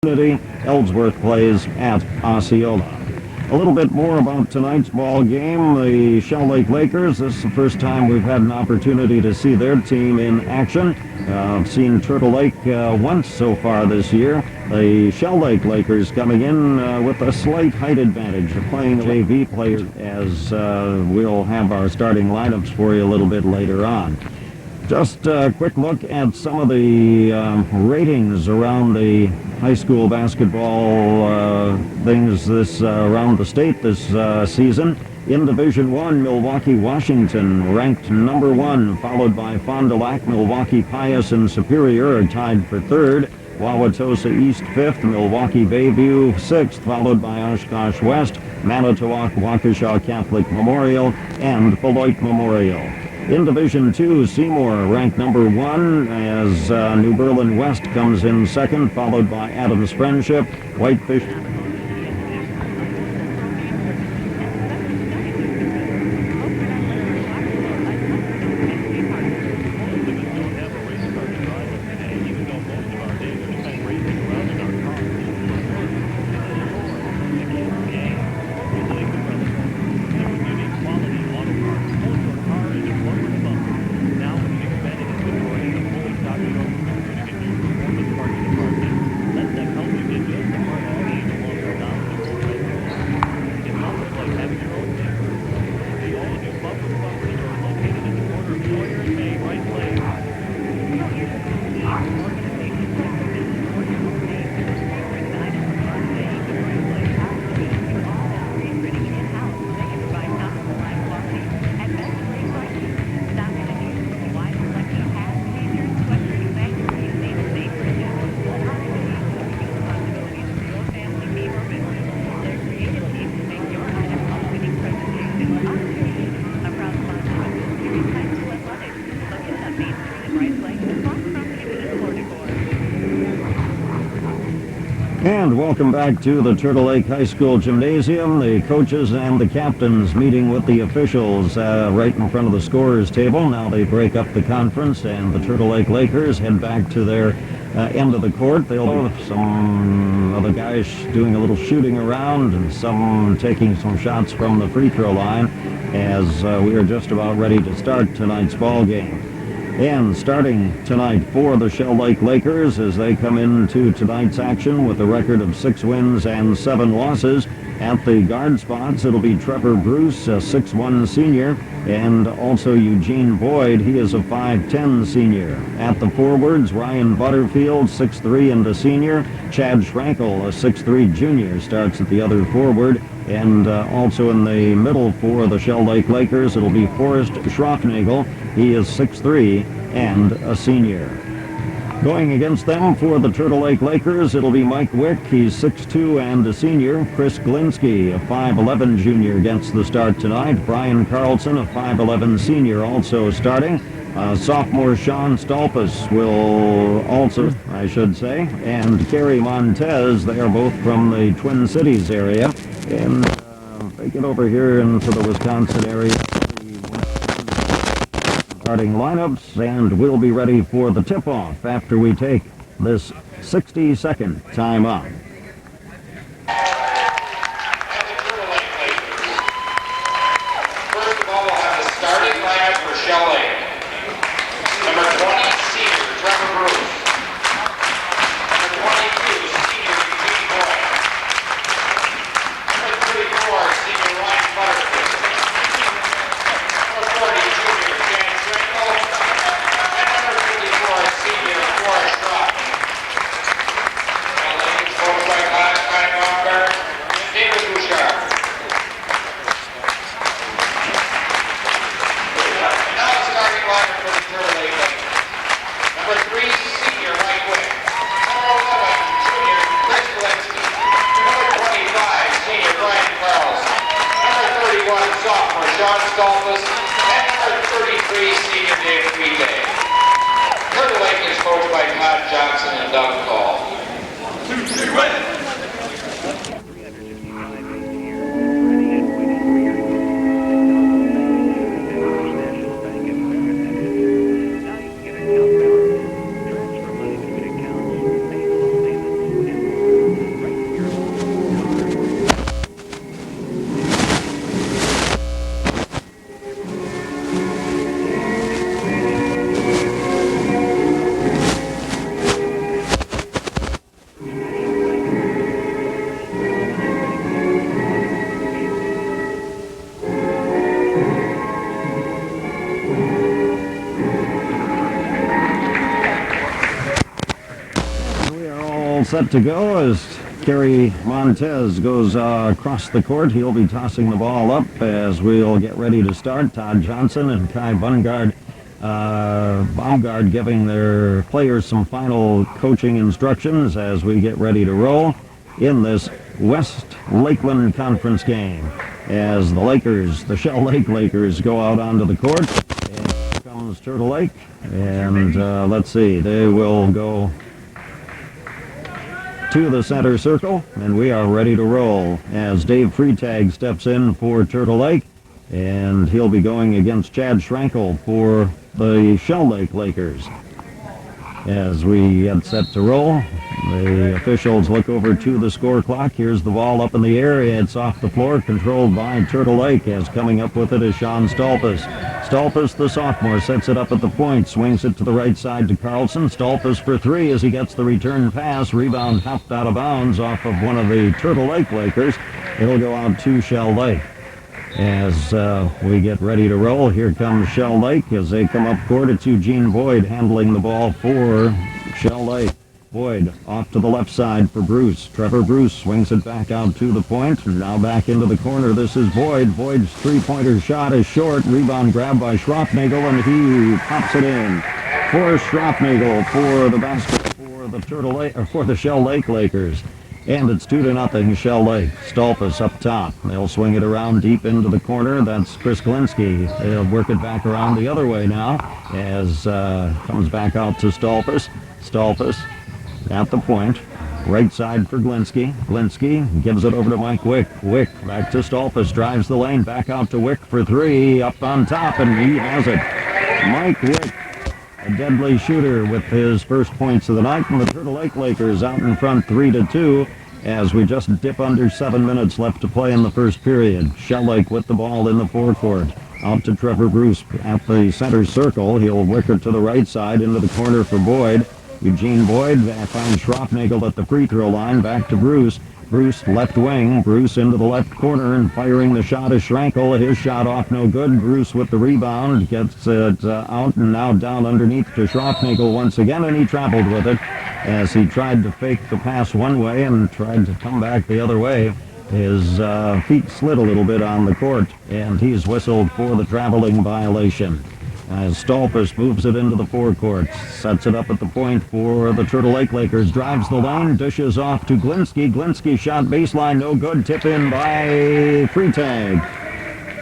Ellsworth plays at Osceola. A little bit more about tonight's ball game. The Shell Lake Lakers, this is the first time we've had an opportunity to see their team in action. I've seen Turtle Lake once so far this year. The Shell Lake Lakers coming in with a slight height advantage. They're playing JV players as we'll have our starting lineups for you a little bit later on. Just a quick look at some of the ratings around the high school basketball things this around the state this season. In Division I, Milwaukee, Washington ranked number 1, followed by Fond du Lac, Milwaukee, Pius, and Superior are tied for 3rd. Wauwatosa East 5th, Milwaukee Bayview 6th, followed by Oshkosh West, Manitowoc, Waukesha Catholic Memorial, and Beloit Memorial. In Division II, Seymour ranked number 1 as New Berlin West comes in 2nd, followed by Adams Friendship, Whitefish. And welcome back to the Turtle Lake High School Gymnasium. The coaches and the captains meeting with the officials right in front of the scorers table. Now they break up the conference, and the Turtle Lake Lakers head back to their end of the court. They'll have some of the guys doing a little shooting around and some taking some shots from the free throw line as we are just about ready to start tonight's ball game. And starting tonight for the Shell Lake Lakers as they come into tonight's action with a record of 6 wins and 7 losses. At the guard spots, it'll be Trevor Bruce, a 6'1 senior, and also Eugene Boyd. He is a 5'10 senior. At the forwards, Ryan Butterfield, 6'3 and a senior. Chad Schrankel, a 6'3 junior, starts at the other forward. And also in the middle for the Shell Lake Lakers, it'll be Forrest Schroffnagel. He is 6'3 and a senior. Going against them for the Turtle Lake Lakers, it'll be Mike Wick. He's 6'2 and a senior. Chris Glinsky, a 5'11 junior, gets the start tonight. Brian Carlson, a 5'11 senior, also starting. Sophomore Sean Stolpus will also, I should say, and Kerry Montez. They are both from the Twin Cities area. And they get over here into the Wisconsin area. Starting lineups, and we'll be ready for the tip-off after we take this 60-second timeout. First of all, we'll have the starting lineup for Shell Lake. Number 20, senior Trevor Bruce. Number 22, senior Eugene Boyd. Number 34, senior Ryan Butterfield. Number 40, junior Chad Schrankel. And number 54, senior Forrest Schrock. Shell Lake is coached by Ryan Baumgart and David Bouchard. Now the starting lineup for the Turtle Lake Lakers. Number 3, senior Mike Wick. Number 11, junior Chris Glinsky. Number 25, senior Brian Carlson. Number 31, sophomore Sean Stolpus. And number 33, senior David Vite. Turtle Lake is coached by Todd Johnson and Doug Call. 2-3, ready. set to go as Kerry Montez goes across the court. He'll be tossing the ball up as we'll get ready to start. Todd Johnson and Kai Baumgard giving their players some final coaching instructions as we get ready to roll in this West Lakeland Conference game. As the Lakers, the Shell Lake Lakers, go out onto the court. And here comes Turtle Lake. And let's see, they will go to the center circle, and we are ready to roll as Dave Freitag steps in for Turtle Lake, and he'll be going against Chad Schrankel for the Shell Lake Lakers. As we get set to roll, the officials look over to the score clock. Here's the ball up in the air. It's off the floor, controlled by Turtle Lake, as coming up with it is Sean Stolpus. Stolpus, the sophomore, sets it up at the point, swings it to the right side to Carlson. Stolpus for three as he gets the return pass. Rebound hopped out of bounds off of one of the Turtle Lake Lakers. It'll go out to Shell Lake. As we get ready to roll, here comes Shell Lake as they come up court. It's Eugene Boyd handling the ball for Shell Lake. Boyd off to the left side for Bruce. Trevor Bruce swings it back out to the point. Now back into the corner. This is Boyd. Boyd's three-pointer shot is short. Rebound grab by Schroffnagel, and he pops it in. For Schroffnagel for the basket for the for the Shell Lake Lakers. And it's 2-0 Shell Lake. Stolpus up top. They'll swing it around deep into the corner. That's Chris Glinski. They'll work it back around the other way now as comes back out to Stolpus. Stolpus at the point. Right side for Glinski. Glinski gives it over to Mike Wick. Wick back to Stolpus. Drives the lane. Back out to Wick for three. Up on top, and he has it. Mike Wick, a deadly shooter with his first points of the night, and the Turtle Lake Lakers out in front 3-2 as we just dip under 7 minutes left to play in the first period. Shell Lake with the ball in the forecourt. Out to Trevor Bruce at the center circle. He'll wick it to the right side into the corner for Boyd. Eugene Boyd finds Schroffnagel at the free throw line. Back to Bruce. Bruce left wing. Bruce into the left corner and firing the shot is Schrankel. His shot off no good. Bruce with the rebound gets it out and now down underneath to Schroffnagel once again, and he traveled with it as he tried to fake the pass one way and tried to come back the other way. His feet slid a little bit on the court, and he's whistled for the traveling violation. As Stolpus moves it into the forecourt, sets it up at the point for the Turtle Lake Lakers, drives the lane, dishes off to Glinski. Glinski shot baseline, no good, tip in by Freitag.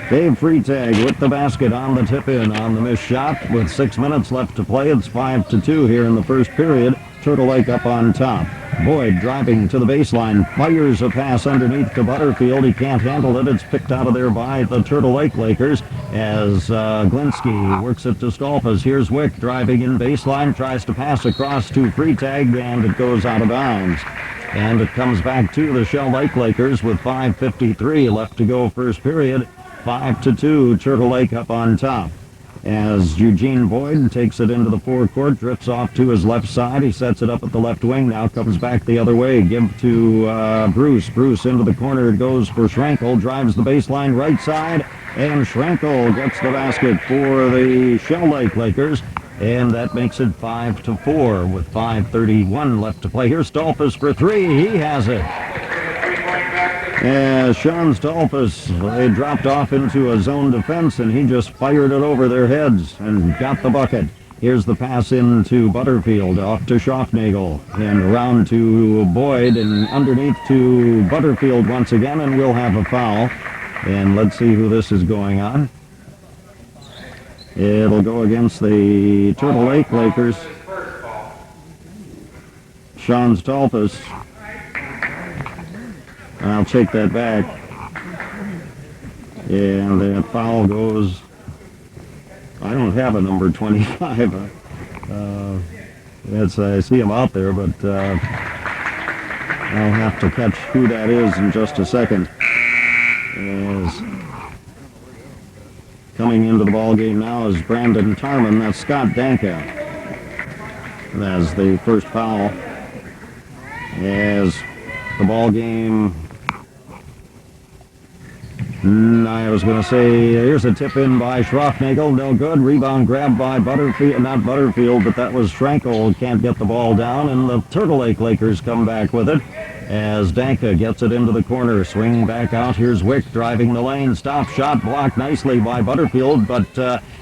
Dave Freitag with the basket on the tip in on the missed shot. With 6 minutes left to play, it's 5-2 here in the first period. Turtle Lake up on top. Boyd driving to the baseline, fires a pass underneath to Butterfield. He can't handle it. It's picked out of there by the Turtle Lake Lakers as Glinski works it to Stolpus. Here's Wick driving in baseline, tries to pass across to Freitag, and it goes out of bounds. And it comes back to the Shell Lake Lakers with 5:53 left to go first period. 5-2, Turtle Lake up on top. As Eugene Boyd takes it into the forecourt, drifts off to his left side. He sets it up at the left wing, now comes back the other way. Give to Bruce. Bruce into the corner. It goes for Schrankel. Drives the baseline right side, and Schrankel gets the basket for the Shell Lake Lakers. And that makes it 5-4 with 5:31 left to play. Here's Stolpus for three. He has it. As Sean Stolpus, they dropped off into a zone defense, and he just fired it over their heads and got the bucket. Here's the pass into Butterfield, off to Schroffnagel, and around to Boyd, and underneath to Butterfield once again, and we'll have a foul. And let's see who this is going on. It'll go against the Turtle Lake Lakers. Sean Stolpus. I'll take that back. And the foul goes, I don't have a number 25. I see him out there, but I'll have to catch who that is in just a second. As coming into the ball game now is Brandon Tarman. That's Scott Danka. That's the first foul. As the ball game I was going to say, here's a tip in by Schroffnagel, no good. Rebound grabbed by Butterfield, not Butterfield, but that was Schrankel. Can't get the ball down, and the Turtle Lake Lakers come back with it as Danka gets it into the corner. Swinging back out, here's Wick driving the lane. Stop shot blocked nicely by Butterfield, but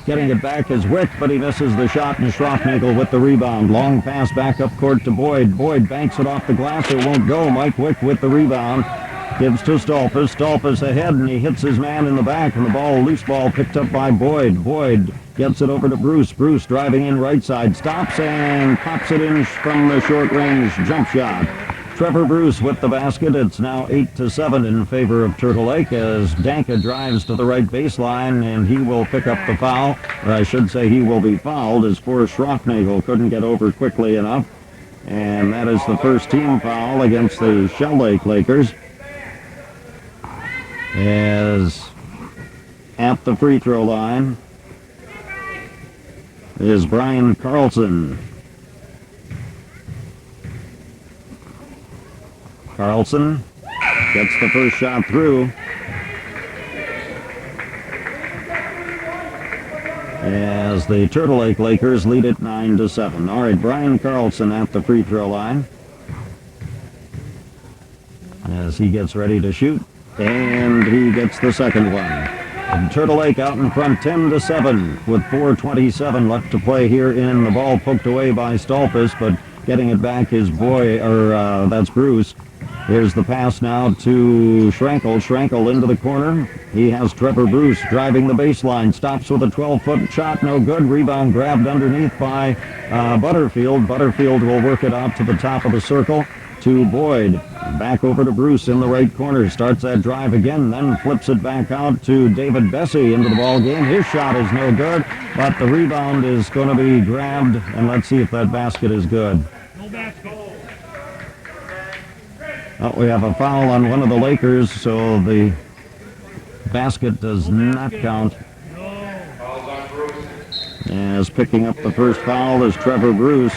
getting it back is Wick, but he misses the shot, and Schroffnagel with the rebound. Long pass back up court to Boyd. Boyd banks it off the glass. It won't go. Mike Wick with the rebound. Gives to Stolpus. Stolpus ahead, and he hits his man in the back, and the ball, loose ball, picked up by Boyd. Boyd gets it over to Bruce. Bruce driving in right side, stops and pops it in from the short-range jump shot. Trevor Bruce with the basket. It's now 8-7 in favor of Turtle Lake as Danka drives to the right baseline, and he will pick up the foul. Or I should say he will be fouled as Forrest Schroffnagel couldn't get over quickly enough. And that is the first team foul against the Shell Lake Lakers. As at the free throw line is Brian Carlson. Carlson gets the first shot through. As the Turtle Lake Lakers lead it 9-7. All right, Brian Carlson at the free throw line as he gets ready to shoot. And he gets the second one. And Turtle Lake out in front 10-7 with 4:27 left to play here in the ball poked away by Stolpus, but getting it back is that's Bruce. Here's the pass now to Schrankel. Schrankel into the corner. He has Trevor Bruce driving the baseline. Stops with a 12-foot shot. No good. Rebound grabbed underneath by Butterfield. Butterfield will work it out to the top of the circle to Boyd. Back over to Bruce in the right corner. Starts that drive again, then flips it back out to David Bessie into the ball game. His shot is no good, but the rebound is going to be grabbed, and let's see if that basket is good. No basket. Oh, we have a foul on one of the Lakers, so the basket does not count. Fouls on Bruce. As picking up the first foul is Trevor Bruce.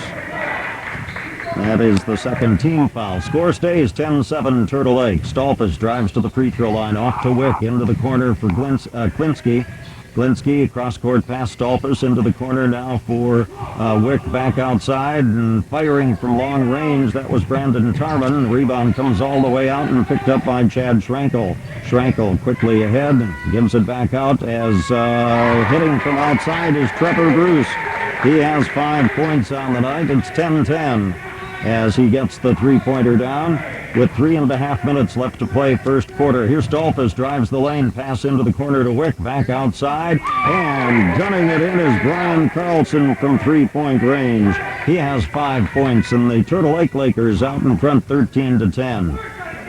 That is the second team foul. Score stays 10-7 Turtle Lake. Stolpus drives to the free throw line, off to Wick, into the corner for Klinsky. Klinsky, across court past Stolpus, into the corner now for Wick back outside, and firing from long range. That was Brandon Tarman. The rebound comes all the way out and picked up by Chad Schrankel. Schrankel quickly ahead, gives it back out as hitting from outside is Trevor Bruce. He has 5 points on the night. It's 10-10 as he gets the three-pointer down with 3.5 minutes left to play first quarter. Here's Stolpus, drives the lane, pass into the corner to Wick, back outside, and gunning it in is Brian Carlson from three-point range. He has 5 points, and the Turtle Lake Lakers out in front 13-10.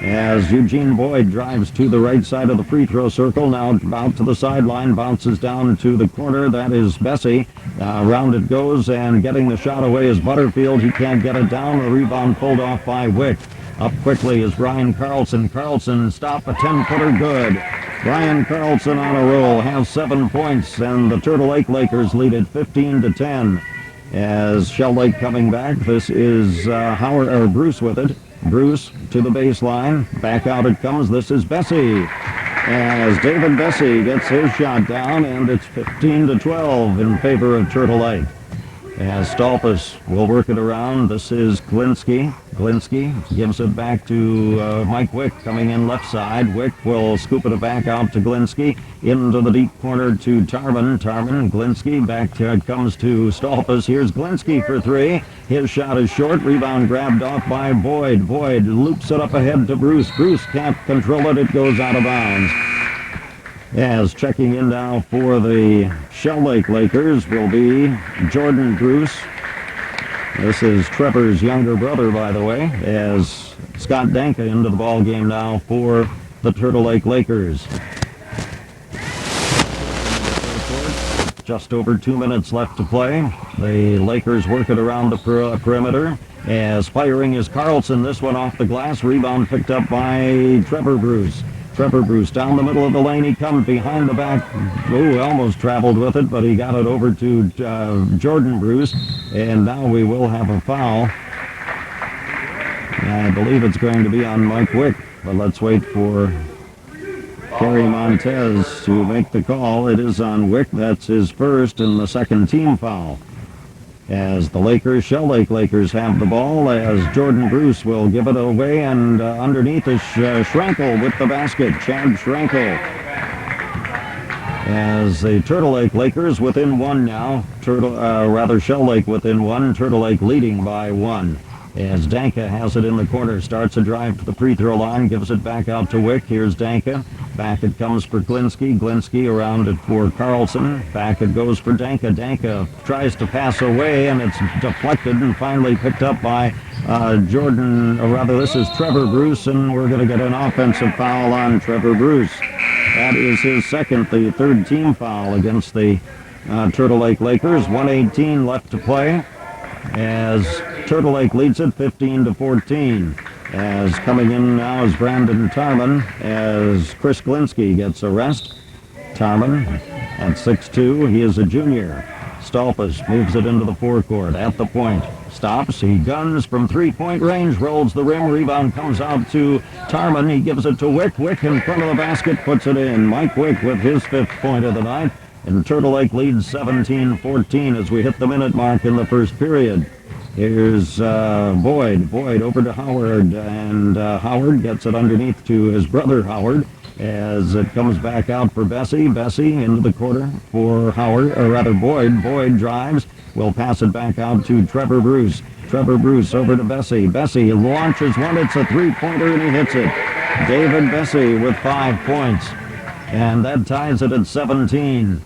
As Eugene Boyd drives to the right side of the free throw circle, now out to the sideline, bounces down to the corner. That is Bessie. Round it goes, and getting the shot away is Butterfield. He can't get it down. The rebound pulled off by Wick. Up quickly is Brian Carlson. Carlson, stop, a 10-footer, good. Brian Carlson on a roll, has 7 points, and the Turtle Lake Lakers lead it 15-10. As Shell Lake coming back, this is Bruce with it. Bruce to the baseline. Back out it comes. This is Bessie. As David Bessie gets his shot down, and it's 15-12 in favor of Turtle Lake. As Stolpus will work it around. This is Klinsky. Klinsky gives it back to Mike Wick coming in left side. Wick will scoop it back out to Klinsky. Into the deep corner to Tarman. Klinsky back comes to Stolpus. Here's Klinsky for three. His shot is short. Rebound grabbed off by Boyd. Boyd loops it up ahead to Bruce. Bruce can't control it. It goes out of bounds. As checking in now for the Shell Lake Lakers will be Jordan Bruce. This is Trevor's younger brother, by the way, as Scott Danka into the ball game now for the Turtle Lake Lakers. Just over 2 minutes left to play. The Lakers work it around the perimeter. As firing is Carlson. This one off the glass. Rebound picked up by Trevor Bruce. Trevor Bruce down the middle of the lane. He comes behind the back. Almost traveled with it, but he got it over to Jordan Bruce. And now we will have a foul. I believe it's going to be on Mike Wick, but let's wait for... Foul Kerry Montez to make the call. It is on Wick. That's his first and the second team foul. As the Lakers, Shell Lake Lakers, have the ball, as Jordan Bruce will give it away, and underneath is Schrankel with the basket. Chad Schrankel. As the Turtle Lake Lakers within one now. Shell Lake within one. Turtle Lake leading by one. As Danka has it in the corner, starts a drive to the free throw line, gives it back out to Wick. Here's Danka. Back it comes for Glinsky. Glinsky around it for Carlson. Back it goes for Danka. Danka tries to pass away, and it's deflected and finally picked up by this is Trevor Bruce, and we're going to get an offensive foul on Trevor Bruce. That is his second, the third team foul against the Turtle Lake Lakers. 1:18 left to play as Turtle Lake leads it 15-14. As coming in now is Brandon Tarman as Chris Glinsky gets a rest. Tarman at 6'2", he is a junior. Stolpus moves it into the forecourt at the point. Stops, he guns from three-point range, rolls the rim, rebound comes out to Tarman. He gives it to Wick. Wick in front of the basket, puts it in. Mike Wick with his fifth point of the night. And Turtle Lake leads 17-14 as we hit the minute mark in the first period. Here's Boyd. Boyd over to Howard, and Howard gets it underneath to his brother Howard as it comes back out for Bessie. Bessie into the corner for Boyd. Boyd drives, will pass it back out to Trevor Bruce. Trevor Bruce over to Bessie. Bessie launches one, it's a three-pointer, and he hits it. David Bessie with 5 points, and that ties it at 17.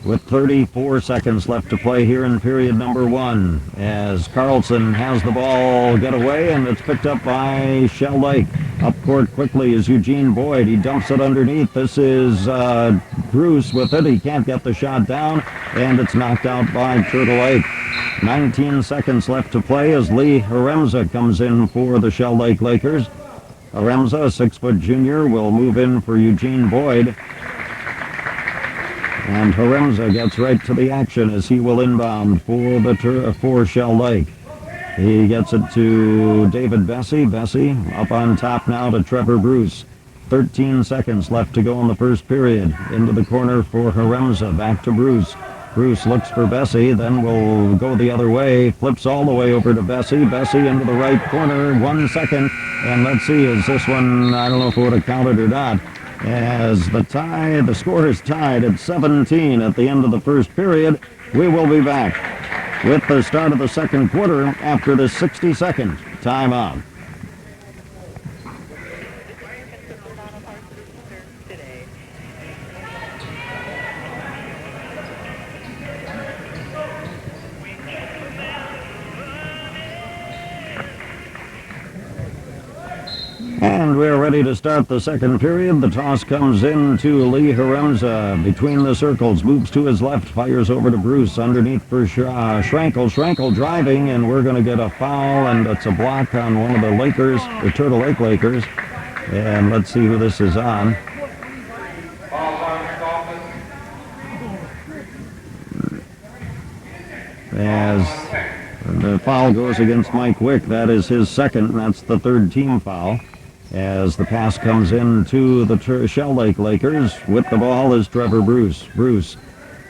With 34 seconds left to play here in period number one, as Carlson has the ball get away, and it's picked up by Shell Lake. Up court quickly is Eugene Boyd. He dumps it underneath. This is Bruce with it. He can't get the shot down, and it's knocked out by Turtle Lake. 19 seconds left to play as Lee Haremza comes in for the Shell Lake Lakers. Haremza, a 6-foot junior, will move in for Eugene Boyd. And Haremza gets right to the action as he will inbound for Shell Lake. He gets it to David Bessie. Bessie up on top now to Trevor Bruce. 13 seconds left to go in the first period. Into the corner for Haremza. Back to Bruce. Bruce looks for Bessie, then will go the other way. Flips all the way over to Bessie. Bessie into the right corner. 1 second. And let's see, is this one, I don't know if it would have counted or not. As the score is tied at 17 at the end of the first period. We will be back with the start of the second quarter after the 60-second timeout. And we're ready to start the second period. The toss comes in to Lee Haremza between the circles, moves to his left, fires over to Bruce underneath for Schrankel. Schrankel driving, and we're going to get a foul, and it's a block on one of the Lakers, the Turtle Lake Lakers. And let's see who this is on. As the foul goes against Mike Wick, that is his second, and that's the third team foul. As the pass comes in to the Shell Lake Lakers, with the ball is Trevor Bruce. Bruce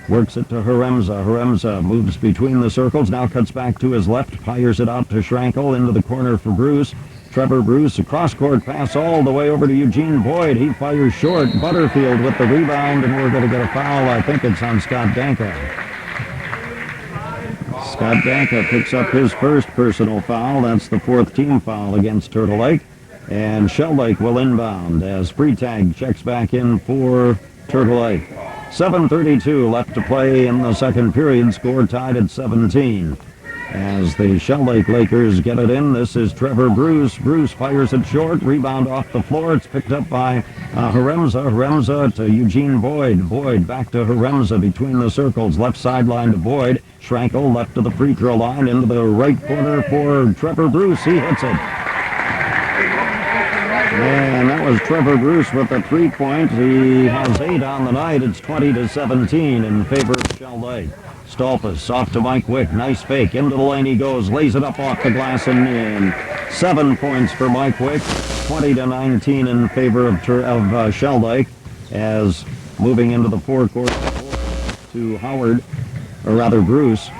works it to Haremza. Haremza moves between the circles, now cuts back to his left, fires it out to Schrankel, into the corner for Bruce. Trevor Bruce, a cross-court pass all the way over to Eugene Boyd. He fires short. Butterfield with the rebound, and we're going to get a foul. I think it's on Scott Danka. Scott Danka picks up his first personal foul. That's the fourth team foul against Turtle Lake. And Shell Lake will inbound as Freitag checks back in for Turtle Lake. 7:32 left to play in the second period. Score tied at 17. As the Shell Lake Lakers get it in, this is Trevor Bruce. Bruce fires it short. Rebound off the floor. It's picked up by Haremza. Haremza to Eugene Boyd. Boyd back to Haremza between the circles. Left sideline to Boyd. Schrankel left to the free throw line into the right corner for Trevor Bruce. He hits it. And that was Trevor Bruce with a 3-point. He has 8 on the night. It's 20-17 in favor of Shell Lake. Stolpus off to Mike Wick. Nice fake. Into the lane he goes. Lays it up off the glass and in. 7 points for Mike Wick. 20-19 in favor of Shell Lake. as moving into the forecourt to Howard, or rather Bruce.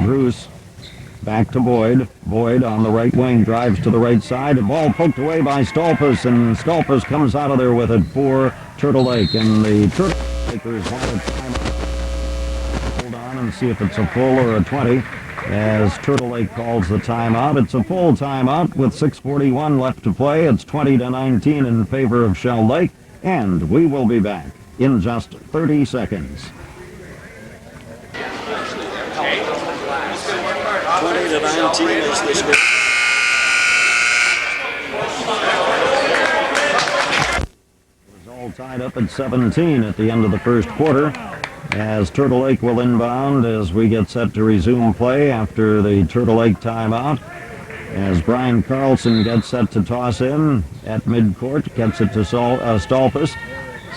Bruce back to Boyd. Boyd on the right wing drives to the right side. The ball poked away by Stolpus, and Stolpus comes out of there with it for Turtle Lake. And the Turtle Lakers want a timeout. Hold on and see if it's a full or a 20 as Turtle Lake calls the timeout. It's a full timeout with 6:41 left to play. It's 20-19 in favor of Shell Lake, and we will be back in just 30 seconds. 20-19 is the score. It's all tied up at 17 at the end of the first quarter, as Turtle Lake will inbound as we get set to resume play after the Turtle Lake timeout. As Brian Carlson gets set to toss in at midcourt, gets it to Stolpus.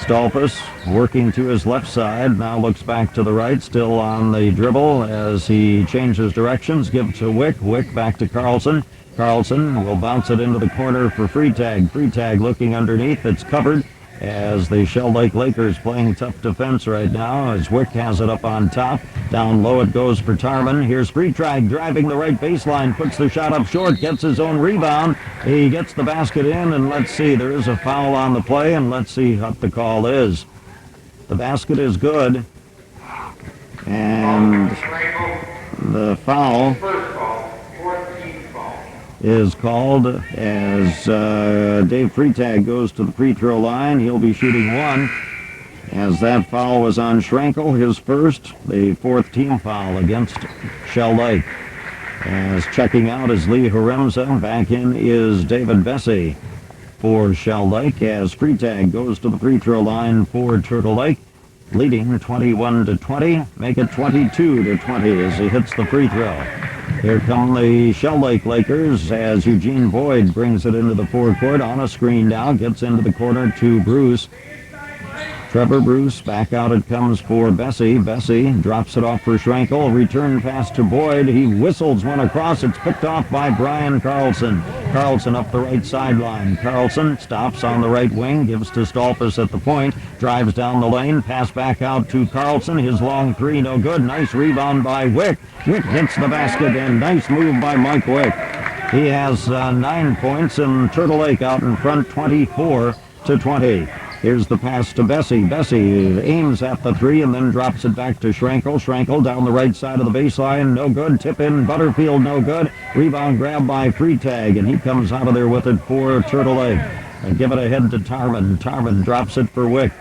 Stolpus working to his left side, now looks back to the right, still on the dribble as he changes directions, gives to Wick. Wick back to Carlson. Carlson will bounce it into the corner for Freitag. Freitag looking underneath, it's covered as the Shell Lake Lakers playing tough defense right now as Wick has it up on top. Down low it goes for Tarman. Here's Freitag driving the right baseline, puts the shot up short, gets his own rebound. He gets the basket in, and let's see, there is a foul on the play, and let's see what the call is. The basket is good, and the foul is called as Dave Freitag goes to the free throw line. He'll be shooting one, as that foul was on Schrankel, his first, the fourth team foul against Shell Lake. As checking out is Lee Haremza. Back in is David Bessie for Shell Lake, as Freitag goes to the free throw line for Turtle Lake, leading 21-20, make it 22-20 as he hits the free throw. Here come the Shell Lake Lakers as Eugene Boyd brings it into the forecourt on a screen now, gets into the corner to Bruce. Trevor Bruce, back out it comes for Bessie. Bessie drops it off for Schrankel. Return pass to Boyd. He whistles one across. It's picked off by Brian Carlson. Carlson up the right sideline. Carlson stops on the right wing, gives to Stolpus at the point, drives down the lane, pass back out to Carlson. His long three, no good. Nice rebound by Wick. Wick hits the basket, and nice move by Mike Wick. He has 9 points, and Turtle Lake out in front 24-20. Here's the pass to Bessie. Bessie aims at the three and then drops it back to Schrankel. Schrankel down the right side of the baseline. No good. Tip in. Butterfield, no good. Rebound grab by Freitag, and he comes out of there with it for Turtle Lake. And give it ahead to Tarman. Tarman drops it for Wick.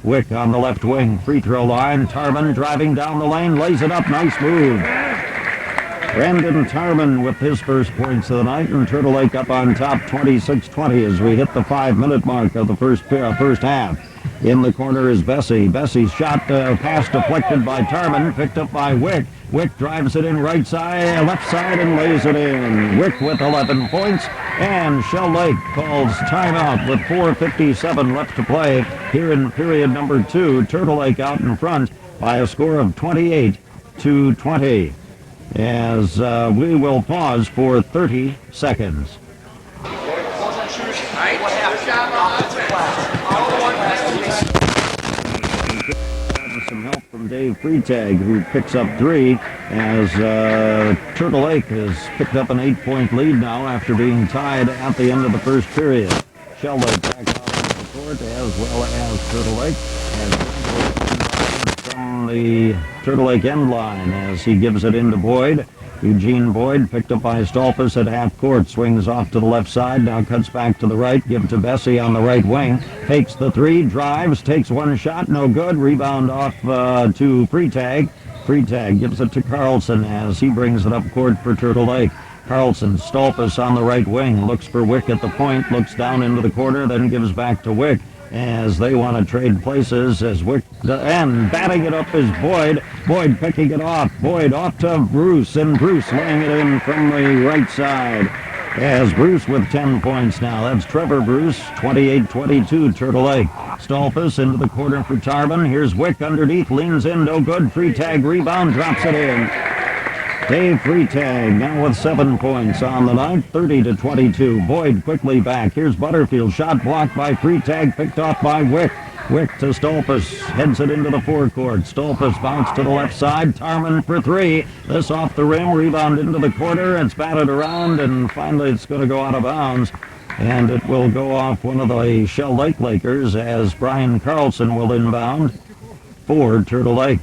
Wick on the left wing. Free throw line. Tarman driving down the lane. Lays it up. Nice move. Brandon Tarman with his first points of the night, and Turtle Lake up on top 26-20 as we hit the 5-minute mark of the first half. In the corner is Bessie. Bessie's shot pass deflected by Tarman, picked up by Wick. Wick drives it in left side, and lays it in. Wick with 11 points, and Shell Lake calls timeout with 4:57 left to play here in period number 2. Turtle Lake out in front by a score of 28-20. As we will pause for 30 seconds. Some help from Dave Freitag, who picks up 3, as Turtle Lake has picked up an 8-point lead now after being tied at the end of the first period. Shell Lake back out on the court, as well as Turtle Lake, from the Turtle Lake end line as he gives it into Boyd. Eugene Boyd picked up by Stolpus at half court, swings off to the left side, now cuts back to the right, give to Bessie on the right wing, takes the three, drives, takes one shot, no good, rebound off to Freitag. Freitag gives it to Carlson as he brings it up court for Turtle Lake. Carlson, Stolpus on the right wing, looks for Wick at the point, looks down into the corner, then gives back to Wick as they want to trade places as Wick, and batting it up is Boyd. Boyd picking it off. Boyd off to Bruce, and Bruce laying it in from the right side. As Bruce with 10 points now. That's Trevor Bruce, 28-22, Turtle Lake. Stolpus into the corner for Tarman. Here's Wick underneath, leans in, no good. Freitag rebound, drops it in. Dave Freitag now with 7 points on the night, 30-22. Boyd quickly back. Here's Butterfield. Shot blocked by Freitag, picked off by Wick. Wick to Stolpus, heads it into the forecourt. Stolpus bounce to the left side. Tarman for three. This off the rim, rebound into the corner. It's batted around, and finally it's going to go out of bounds. And it will go off one of the Shell Lake Lakers as Brian Carlson will inbound for Turtle Lake.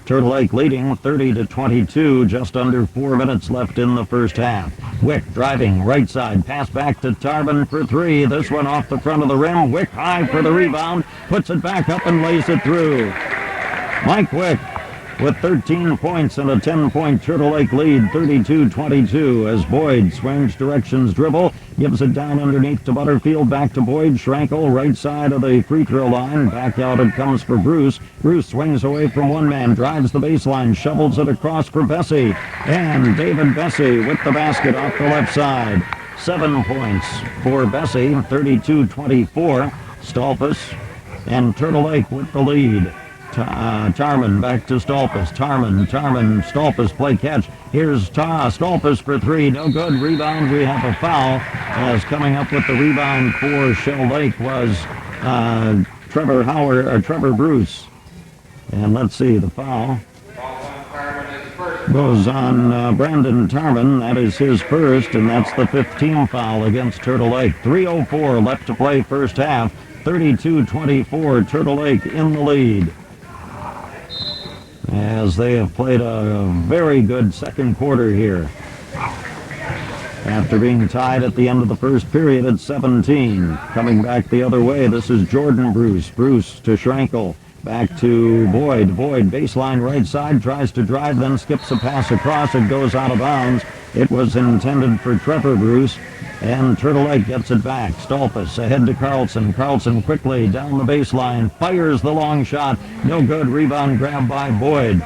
Turtle Lake leading 30-22, just under 4 minutes left in the first half. Wick driving right side, pass back to Tarman for three. This one off the front of the rim. Wick high for the rebound, puts it back up and lays it through. Mike Wick with 13 points and a 10-point Turtle Lake lead, 32-22, as Boyd swings directions dribble, gives it down underneath to Butterfield, back to Boyd. Schrankel, right side of the free throw line. Back out it comes for Bruce. Bruce swings away from one man, drives the baseline, shovels it across for Bessie. And David Bessie with the basket off the left side. 7 points for Bessie, 32-24. Stolpus and Turtle Lake with the lead. Tarman back to Stolpus. Tarman, Stolpus play catch. Here's Stolpus for three. No good. Rebound. We have a foul. As coming up with the rebound for Shell Lake was Trevor Bruce. And let's see, the foul goes on Brandon Tarman. That is his first, and that's the 15th foul against Turtle Lake. 3:04 left to play first half. 32-24, Turtle Lake in the lead, as they have played a very good second quarter here. After being tied at the end of the first period at 17. Coming back the other way, this is Jordan Bruce. Bruce to Schrankel. Back to Boyd. Boyd, baseline right side, tries to drive, then skips a pass across. It goes out of bounds. It was intended for Trevor Bruce, and Turtle Lake gets it back. Stolpus ahead to Carlson. Carlson quickly down the baseline, fires the long shot. No good. Rebound grab by Boyd.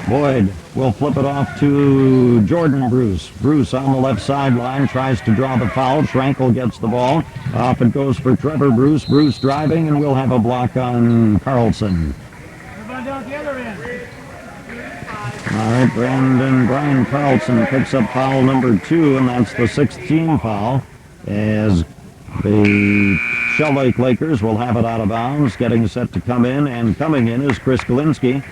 Boyd will flip it off to Jordan Bruce. Bruce on the left sideline tries to draw the foul. Schrankel gets the ball. Off it goes for Trevor Bruce. Bruce driving, and we'll have a block on Carlson. All right, Brian Carlson picks up foul number 2, and that's the 6th team foul, as the Shell Lake Lakers will have it out of bounds, getting set to come in, and coming in is Chris Galinsky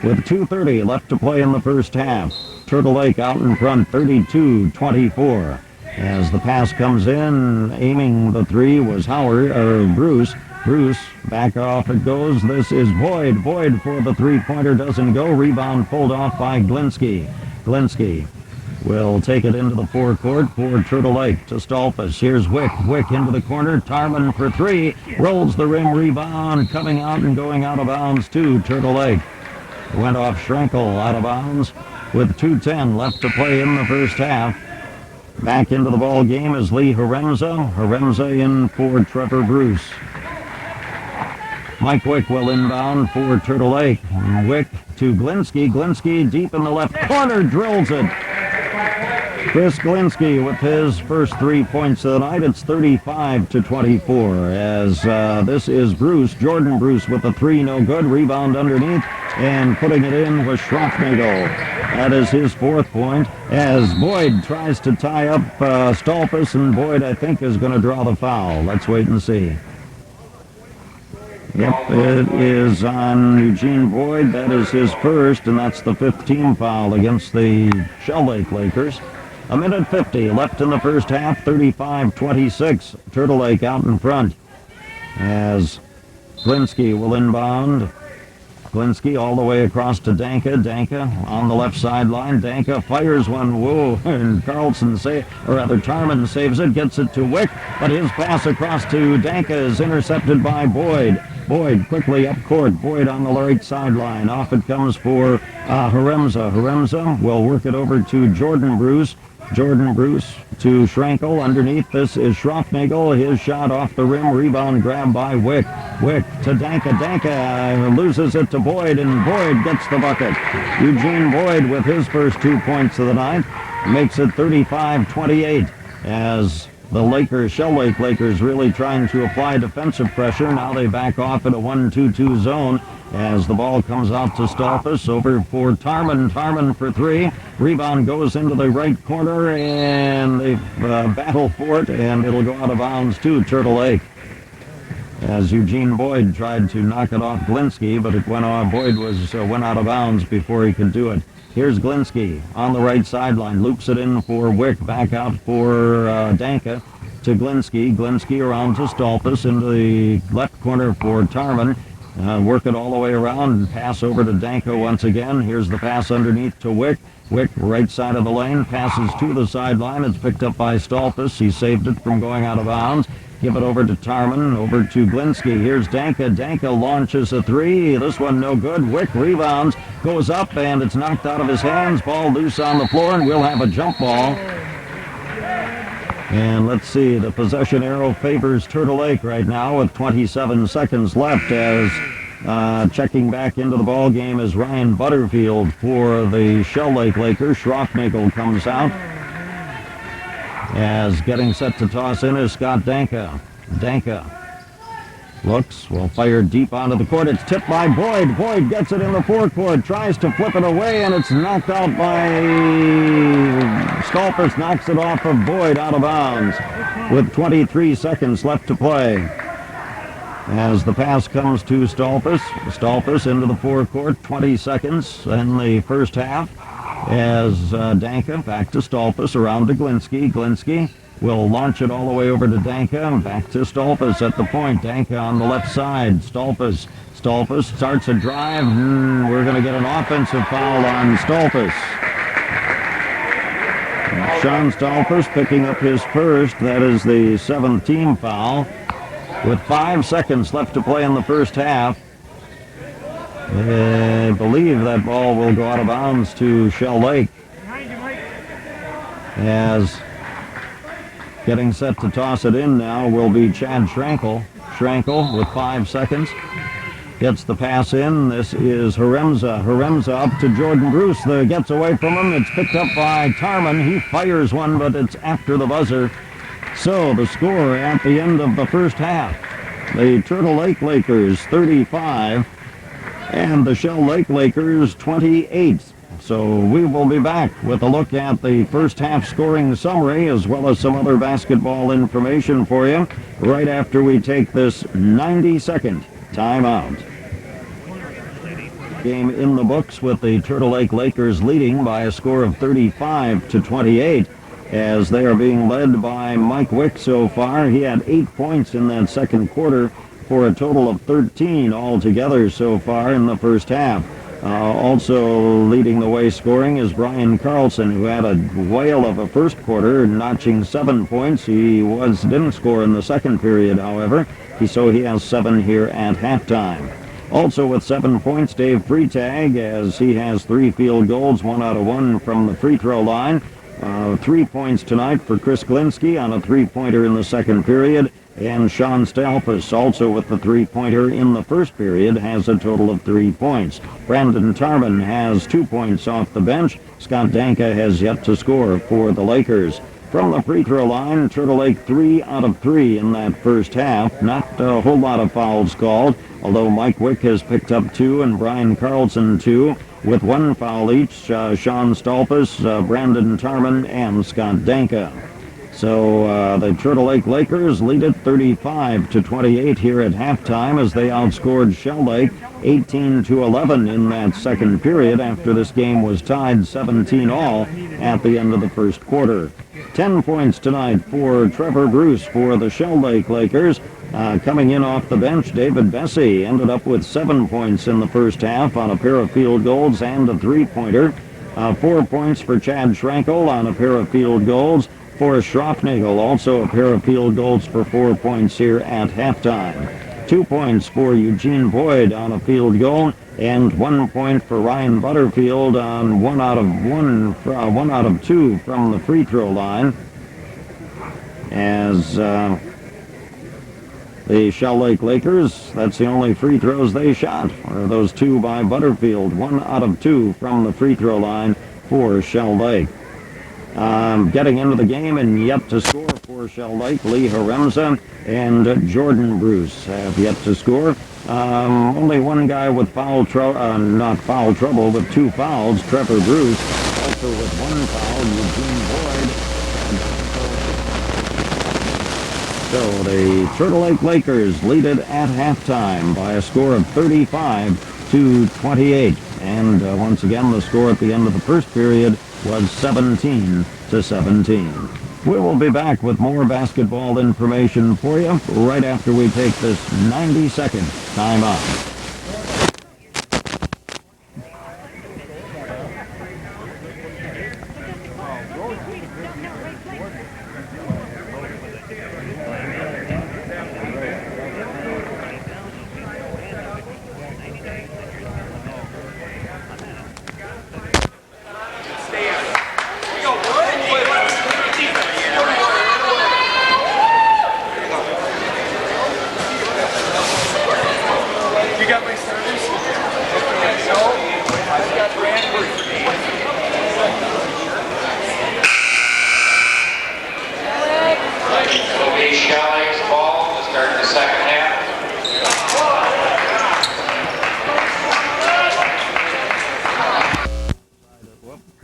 with 2:30 left to play in the first half. Turtle Lake out in front, 32-24. As the pass comes in, aiming the three was Bruce. Bruce, back off it goes. This is Boyd. Boyd for the three-pointer, doesn't go. Rebound pulled off by Galinsky. Galinsky will take it into the forecourt for Turtle Lake to Stolpus. Here's Wick. Wick into the corner. Tarman for three. Rolls the rim. Rebound coming out and going out of bounds to Turtle Lake. Went off Schrankel, out of bounds with 2:10 left to play in the first half. Back into the ball game is Lee Haremza. Haremza in for Trevor Bruce. Mike Wick will inbound for Turtle Lake. Wick to Galinsky. Galinsky deep in the left corner, drills it. Chris Galinsky with his first 3 points of the night. It's 35-24, as this is Bruce. Jordan Bruce with the three, no good. Rebound underneath, and putting it in was Schroffnagel. That is his 4th point, as Boyd tries to tie up Stolpus, and Boyd, I think, is going to draw the foul. Let's wait and see. Yep, it is on Eugene Boyd. That is his first, and that's the 5th team foul against the Shell Lake Lakers. 1:50 left in the first half, 35-26. Turtle Lake out in front, as Galinsky will inbound. Galinsky all the way across to Danka. Danka on the left sideline. Danka fires one. Whoa, and Tarman saves it, gets it to Wick, but his pass across to Danka is intercepted by Boyd. Boyd quickly up court. Boyd on the right sideline. Off it comes for Haremza. Haremza will work it over to Jordan Bruce. Jordan Bruce to Schrankel. Underneath, this is Schroffnagel. His shot off the rim. Rebound grab by Wick. Wick to Danka. Danka loses it to Boyd, and Boyd gets the bucket. Eugene Boyd with his first 2 points of the night makes it 35-28, as the Shell Lake Lakers really trying to apply defensive pressure. Now they back off in a 1-2-2 zone as the ball comes out to Stolpus. Over for Tarman. Tarman for three. Rebound goes into the right corner, and they battle for it, and it'll go out of bounds to Turtle Lake. as Eugene Boyd tried to knock it off Glinsky, but it went off. Boyd went out of bounds before he could do it. Here's Glinsky on the right sideline, loops it in for Wick, back out for Danka to Glinsky. Glinsky around to Stolpus into the left corner for Tarman. Work it all the way around and pass over to Danka once again. Here's the pass underneath to Wick. Wick, right side of the lane, passes to the sideline. It's picked up by Stolpus. He saved it from going out of bounds. Give it over to Tarman, over to Glinsky. Here's Danka. Danka launches a three. This one no good. Wick rebounds, goes up, and it's knocked out of his hands. Ball loose on the floor, and we'll have a jump ball. And let's see, the possession arrow favors Turtle Lake right now with 27 seconds left, as checking back into the ball game is Ryan Butterfield for the Shell Lake Lakers. Schroffnagel comes out, as getting set to toss in is Scott Danka. Danka looks, will fire deep onto the court. It's tipped by Boyd. Boyd gets it in the forecourt, tries to flip it away, and it's knocked out by Stolpus. Knocks it off of Boyd out of bounds with 23 seconds left to play. As the pass comes to Stolpus. Stolpus into the forecourt, 20 seconds in the first half. As Danka back to Stolpus, around to Glinsky. Glinsky will launch it all the way over to Danka, back to Stolpus at the point. Danka on the left side. Stolpus starts a drive. We're going to get an offensive foul on Stolpus. Sean Stolpus picking up his first. That is the 7th team foul. With 5 seconds left to play in the first half, I believe that ball will go out of bounds to Shell Lake. As getting set to toss it in now will be Chad Schrankel. Schrankel with 5 seconds gets the pass in. This is Haremza. Haremza up to Jordan Bruce. Gets away from him. It's picked up by Tarman. He fires one, but it's after the buzzer. So the score at the end of the first half, the Turtle Lake Lakers 35 and the Shell Lake Lakers 28. So we will be back with a look at the first half scoring summary as well as some other basketball information for you right after we take this 90-second timeout. Game in the books with the Turtle Lake Lakers leading by a score of 35-28. As they are being led by Mike Wick so far. He had 8 points in that second quarter for a total of 13 altogether so far in the first half. Also leading the way scoring is Brian Carlson, who had a whale of a first quarter, notching 7 points. He didn't score in the second period, however. So he has 7 here at halftime. Also with 7 points, Dave Freitag, as he has 3 field goals, 1 out of 1 from the free throw line. 3 points tonight for Chris Glinsky on a 3-pointer in the second period. And Sean Stolpus, also with the 3-pointer in the first period, has a total of 3 points. Brandon Tarman has 2 points off the bench. Scott Danka has yet to score for the Lakers. From the free throw line, Turtle Lake 3 out of 3 in that first half. Not a whole lot of fouls called, although Mike Wick has picked up 2 and Brian Carlson 2. With 1 foul each, Sean Stolpus, Brandon Tarman, and Scott Danka. So the Turtle Lake Lakers lead it 35-28 here at halftime as they outscored Shell Lake 18-11 in that second period after this game was tied 17 all at the end of the first quarter. 10 points tonight for Trevor Bruce for the Shell Lake Lakers. Coming in off the bench, David Bessie ended up with 7 points in the first half on a pair of field goals and a 3-pointer. 4 points for Chad Schrankel on a pair of field goals. For Schroffnagel, also a pair of field goals for 4 points here at halftime. 2 points for Eugene Boyd on a field goal, and 1 point for Ryan Butterfield on 1 out of 2 from the free throw line. As the Shell Lake Lakers, that's the only free throws they shot, or those 2 by Butterfield. 1 out of 2 from the free throw line for Shell Lake. Getting into the game and yet to score for Shell Lake, Lee Haremza and Jordan Bruce have yet to score. Only one guy with not foul trouble, with 2 fouls, Trevor Bruce. Also with 1 foul, Eugene Boyd. So the Turtle Lake Lakers lead it at halftime by a score of 35-28. And once again, the score at the end of the first period was 17-17. We will be back with more basketball information for you right after we take this 90-second timeout. You got my service? So, I've got Brandford. It'll be Schelling's ball to start the second half.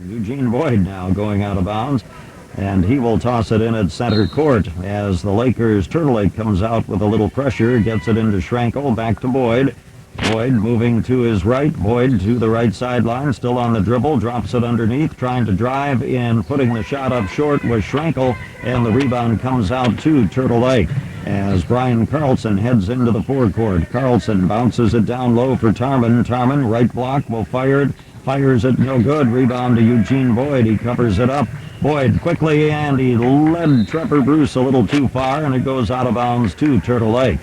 Eugene Boyd now going out of bounds, and he will toss it in at center court as the Lakers Turtle Lake comes out with a little pressure, gets it into Schrankel, back to Boyd. Boyd moving to his right, Boyd to the right sideline, still on the dribble, drops it underneath, trying to drive in, putting the shot up short was Schrankel, and the rebound comes out to Turtle Lake as Brian Carlson heads into the forecourt. Carlson bounces it down low for Tarman. Tarman, right block, will fire it. Fires it, no good. Rebound to Eugene Boyd. He covers it up. Boyd quickly, and he led Trevor Bruce a little too far, and it goes out of bounds to Turtle Lake.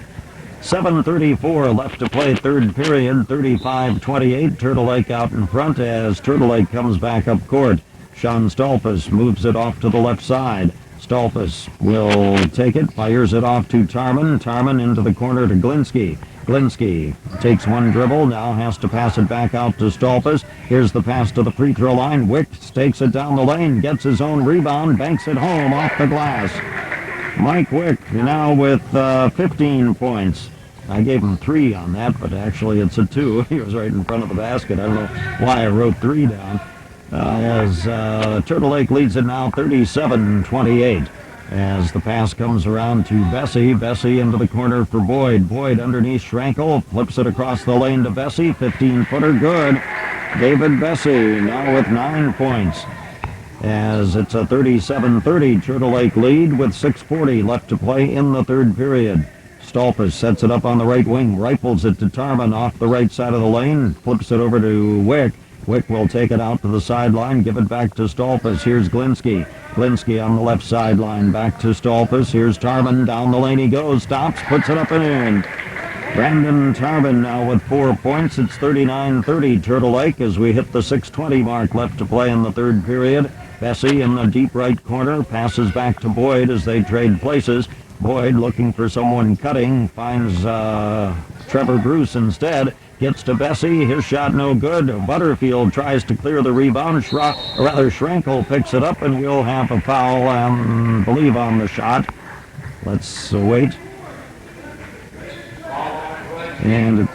7:34 left to play, third period, 35-28. Turtle Lake out in front as Turtle Lake comes back up court. Sean Stolfus moves it off to the left side. Stolfus will take it, fires it off to Tarman. Tarman into the corner to Glinsky. Glinsky takes one dribble, now has to pass it back out to Stolfus. Here's the pass to the free throw line. Wicks takes it down the lane, gets his own rebound, banks it home off the glass. Mike Wick now with 15 points. I gave him 3 on that, but actually it's a 2. He was right in front of the basket. I don't know why I wrote 3 down. As Turtle Lake leads it now 37-28. As the pass comes around to Bessie. Bessie into the corner for Boyd. Boyd underneath Schrankel. Flips it across the lane to Bessie. 15-footer good. David Bessie now with 9 points. As it's a 37-30 Turtle Lake lead with 6:40 left to play in the third period. Stolfus sets it up on the right wing. Rifles it to Tarman off the right side of the lane. Flips it over to Wick. Wick will take it out to the sideline, give it back to Stolfus. Here's Glinsky. Glinsky on the left sideline, back to Stolfus. Here's Tarman, down the lane he goes, stops, puts it up and in. Brandon Tarman now with 4 points. It's 39-30 Turtle Lake as we hit the 6:20 mark left to play in the third period. Bessie in the deep right corner, passes back to Boyd as they trade places. Boyd looking for someone cutting, finds Trevor Bruce instead. Gets to Bessie, his shot no good. Butterfield tries to clear the rebound. Schrankel picks it up, and we'll have a foul, I believe, on the shot. Let's wait. And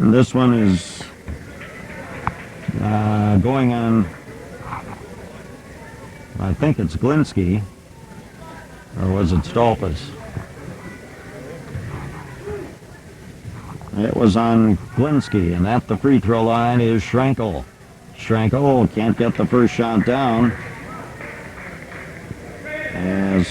this one is going on, I think it's Glinsky, or was it Stolfus? It was on Glinsky, and at the free throw line is Schrankel. Schrankel can't get the first shot down, as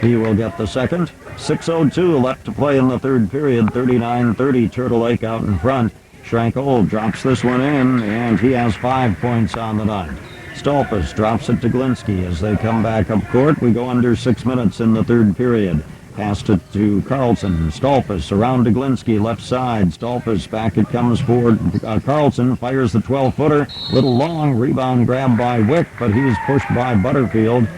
he will get the second. 6:02 left to play in the third period, 39-30 Turtle Lake out in front. Schrankel drops this one in, and he has 5 points on the night. Stolfus drops it to Glinsky as they come back up court. We go under 6 minutes in the third period. Passed it to Carlson. Stolfus around to Glinsky, left side. Stolfus back it comes for Carlson. Fires the 12-footer. Little long rebound grab by Wick, but he's pushed by Butterfield.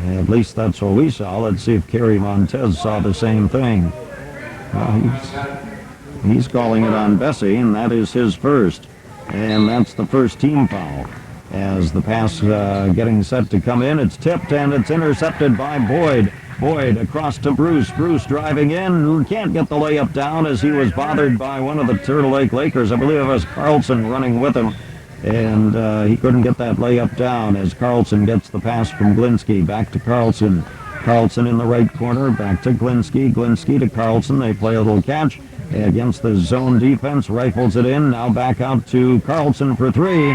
At least that's what we saw. Let's see if Kerry Montez saw the same thing. He's calling it on Bessie, and that is his first. And that's the first team foul. As the pass getting set to come in, it's tipped and it's intercepted by Boyd. Boyd across to Bruce. Bruce driving in. Can't get the layup down as he was bothered by one of the Turtle Lake Lakers. I believe it was Carlson running with him. and he couldn't get that layup down as Carlson gets the pass from Glinsky. Back to Carlson. Carlson in the right corner, back to Glinsky. Glinsky to Carlson. They play a little catch against the zone defense. Rifles it in. Now back out to Carlson for three.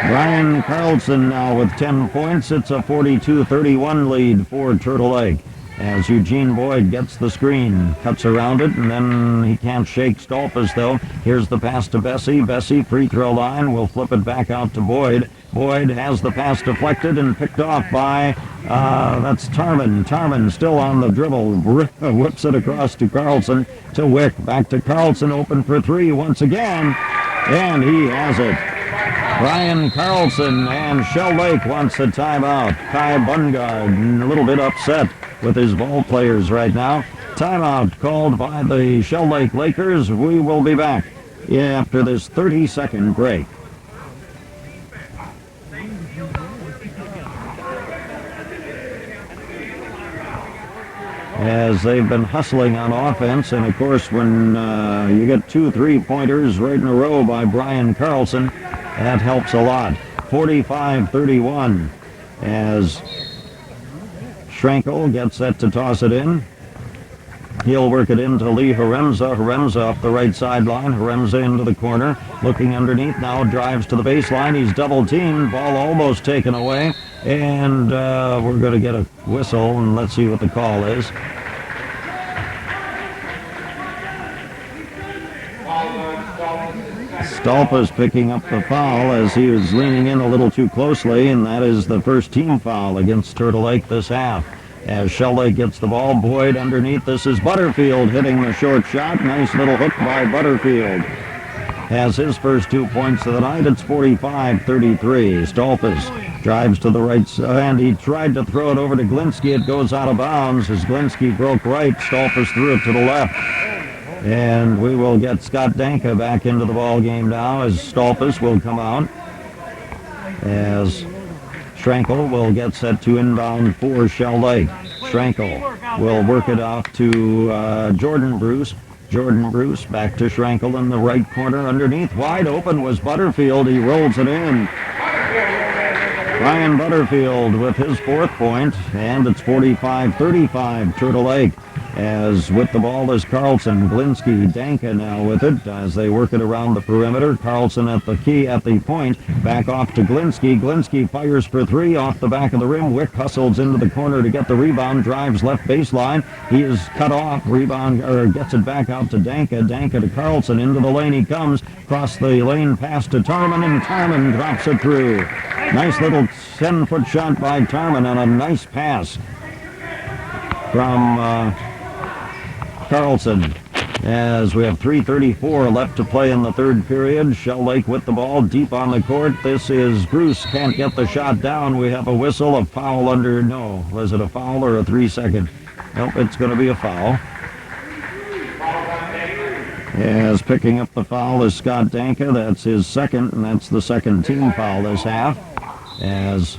Brian Carlson now with 10 points. It's a 42-31 lead for Turtle Lake. As Eugene Boyd gets the screen, cuts around it, and then he can't shake Stolpus, though. Here's the pass to Bessie. Bessie, free throw line, will flip it back out to Boyd. Boyd has the pass deflected and picked off by, that's Tarman. Tarman still on the dribble, whips it across to Carlson, to Wick. Back to Carlson, open for three once again, and he has it. Brian Carlson, and Shell Lake wants a timeout. Kai Bungard a little bit upset with his ball players right now. Timeout called by the Shell Lake Lakers. We will be back after this 30-second break. As they've been hustling on offense, and of course when you get 2 3-pointers right in a row by Brian Carlson, that helps a lot. 45-31 as Schrenkel gets set to toss it in. He'll work it into Lee Haremza. Haremza off the right sideline. Haremza into the corner. Looking underneath now. Drives to the baseline. He's double teamed. Ball almost taken away. And we're going to get a whistle, and let's see what the call is. Stolpus picking up the foul as he was leaning in a little too closely, and that is the first team foul against Turtle Lake this half. As Shell Lake gets the ball, Boyd underneath. This is Butterfield hitting the short shot. Nice little hook by Butterfield. Has his first 2 points of the night. It's 45-33. Stolpus drives to the right side, and he tried to throw it over to Glinsky. It goes out of bounds as Glinsky broke right. Stolpus threw it to the left. And we will get Scott Danka back into the ball game now as Stolpus will come out. As Schrenkel will get set to inbound for Shell Lake. Schrenkel will work it out to Jordan Bruce. Jordan Bruce back to Schrenkel in the right corner underneath. Wide open was Butterfield. He rolls it in. Ryan Butterfield with his 4th point, and it's 45-35 Turtle Lake. As with the ball is Carlson. Glinsky, Danka now with it as they work it around the perimeter. Carlson at the key at the point. Back off to Glinsky. Glinsky fires for three off the back of the rim. Wick hustles into the corner to get the rebound. Drives left baseline. He is cut off. Rebound, or gets it back out to Danka. Danka to Carlson. Into the lane he comes. Across the lane pass to Tarman, and Tarman drops it through. Nice little 10-foot shot by Tarman on a nice pass from Carlson. As we have 3:34 left to play in the third period. Shell Lake with the ball deep on the court. This is Bruce. Can't get the shot down. We have a whistle, a foul under, no, was it a foul or a 3-second? Nope, it's going to be a foul. As picking up the foul is Scott Danka. That's his second, and that's the second team foul this half. As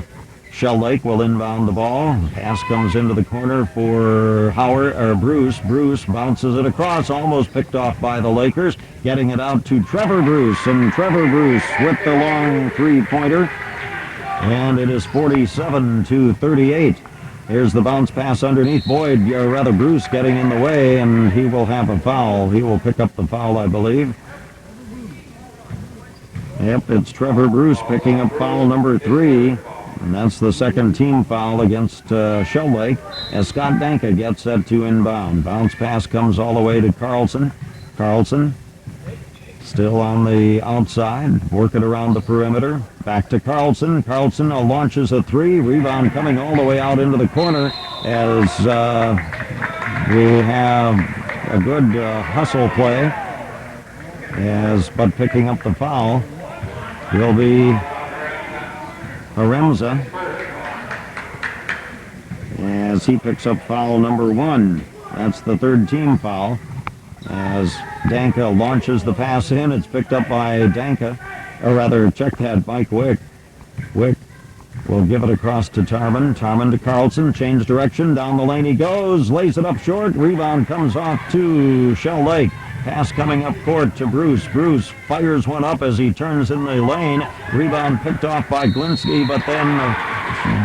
Shell Lake will inbound the ball. Pass comes into the corner for Bruce. Bruce bounces it across, almost picked off by the Lakers. Getting it out to Trevor Bruce, and Trevor Bruce with the long 3-pointer. And it is 47-38. Here's the bounce pass underneath. Boyd, or rather Bruce, getting in the way, and he will have a foul. He will pick up the foul, I believe. Yep, it's Trevor Bruce picking up foul number 3. And that's the second team foul against Shell Lake as Scott Danka gets set to inbound. Bounce pass comes all the way to Carlson. Carlson still on the outside, working around the perimeter. Back to Carlson. Carlson launches a 3. Rebound coming all the way out into the corner as we have a good hustle play. But picking up the foul will be Haremza as he picks up foul number 1. That's the third team foul. As Danka launches the pass in, it's picked up by Danka, or rather, check that, Mike Wick. Wick will give it across to Tarman. Tarman to Carlson, change direction, down the lane he goes, lays it up short, rebound comes off to Shell Lake. Pass coming up court to Bruce. Bruce fires one up as he turns in the lane. Rebound picked off by Glinsky, but then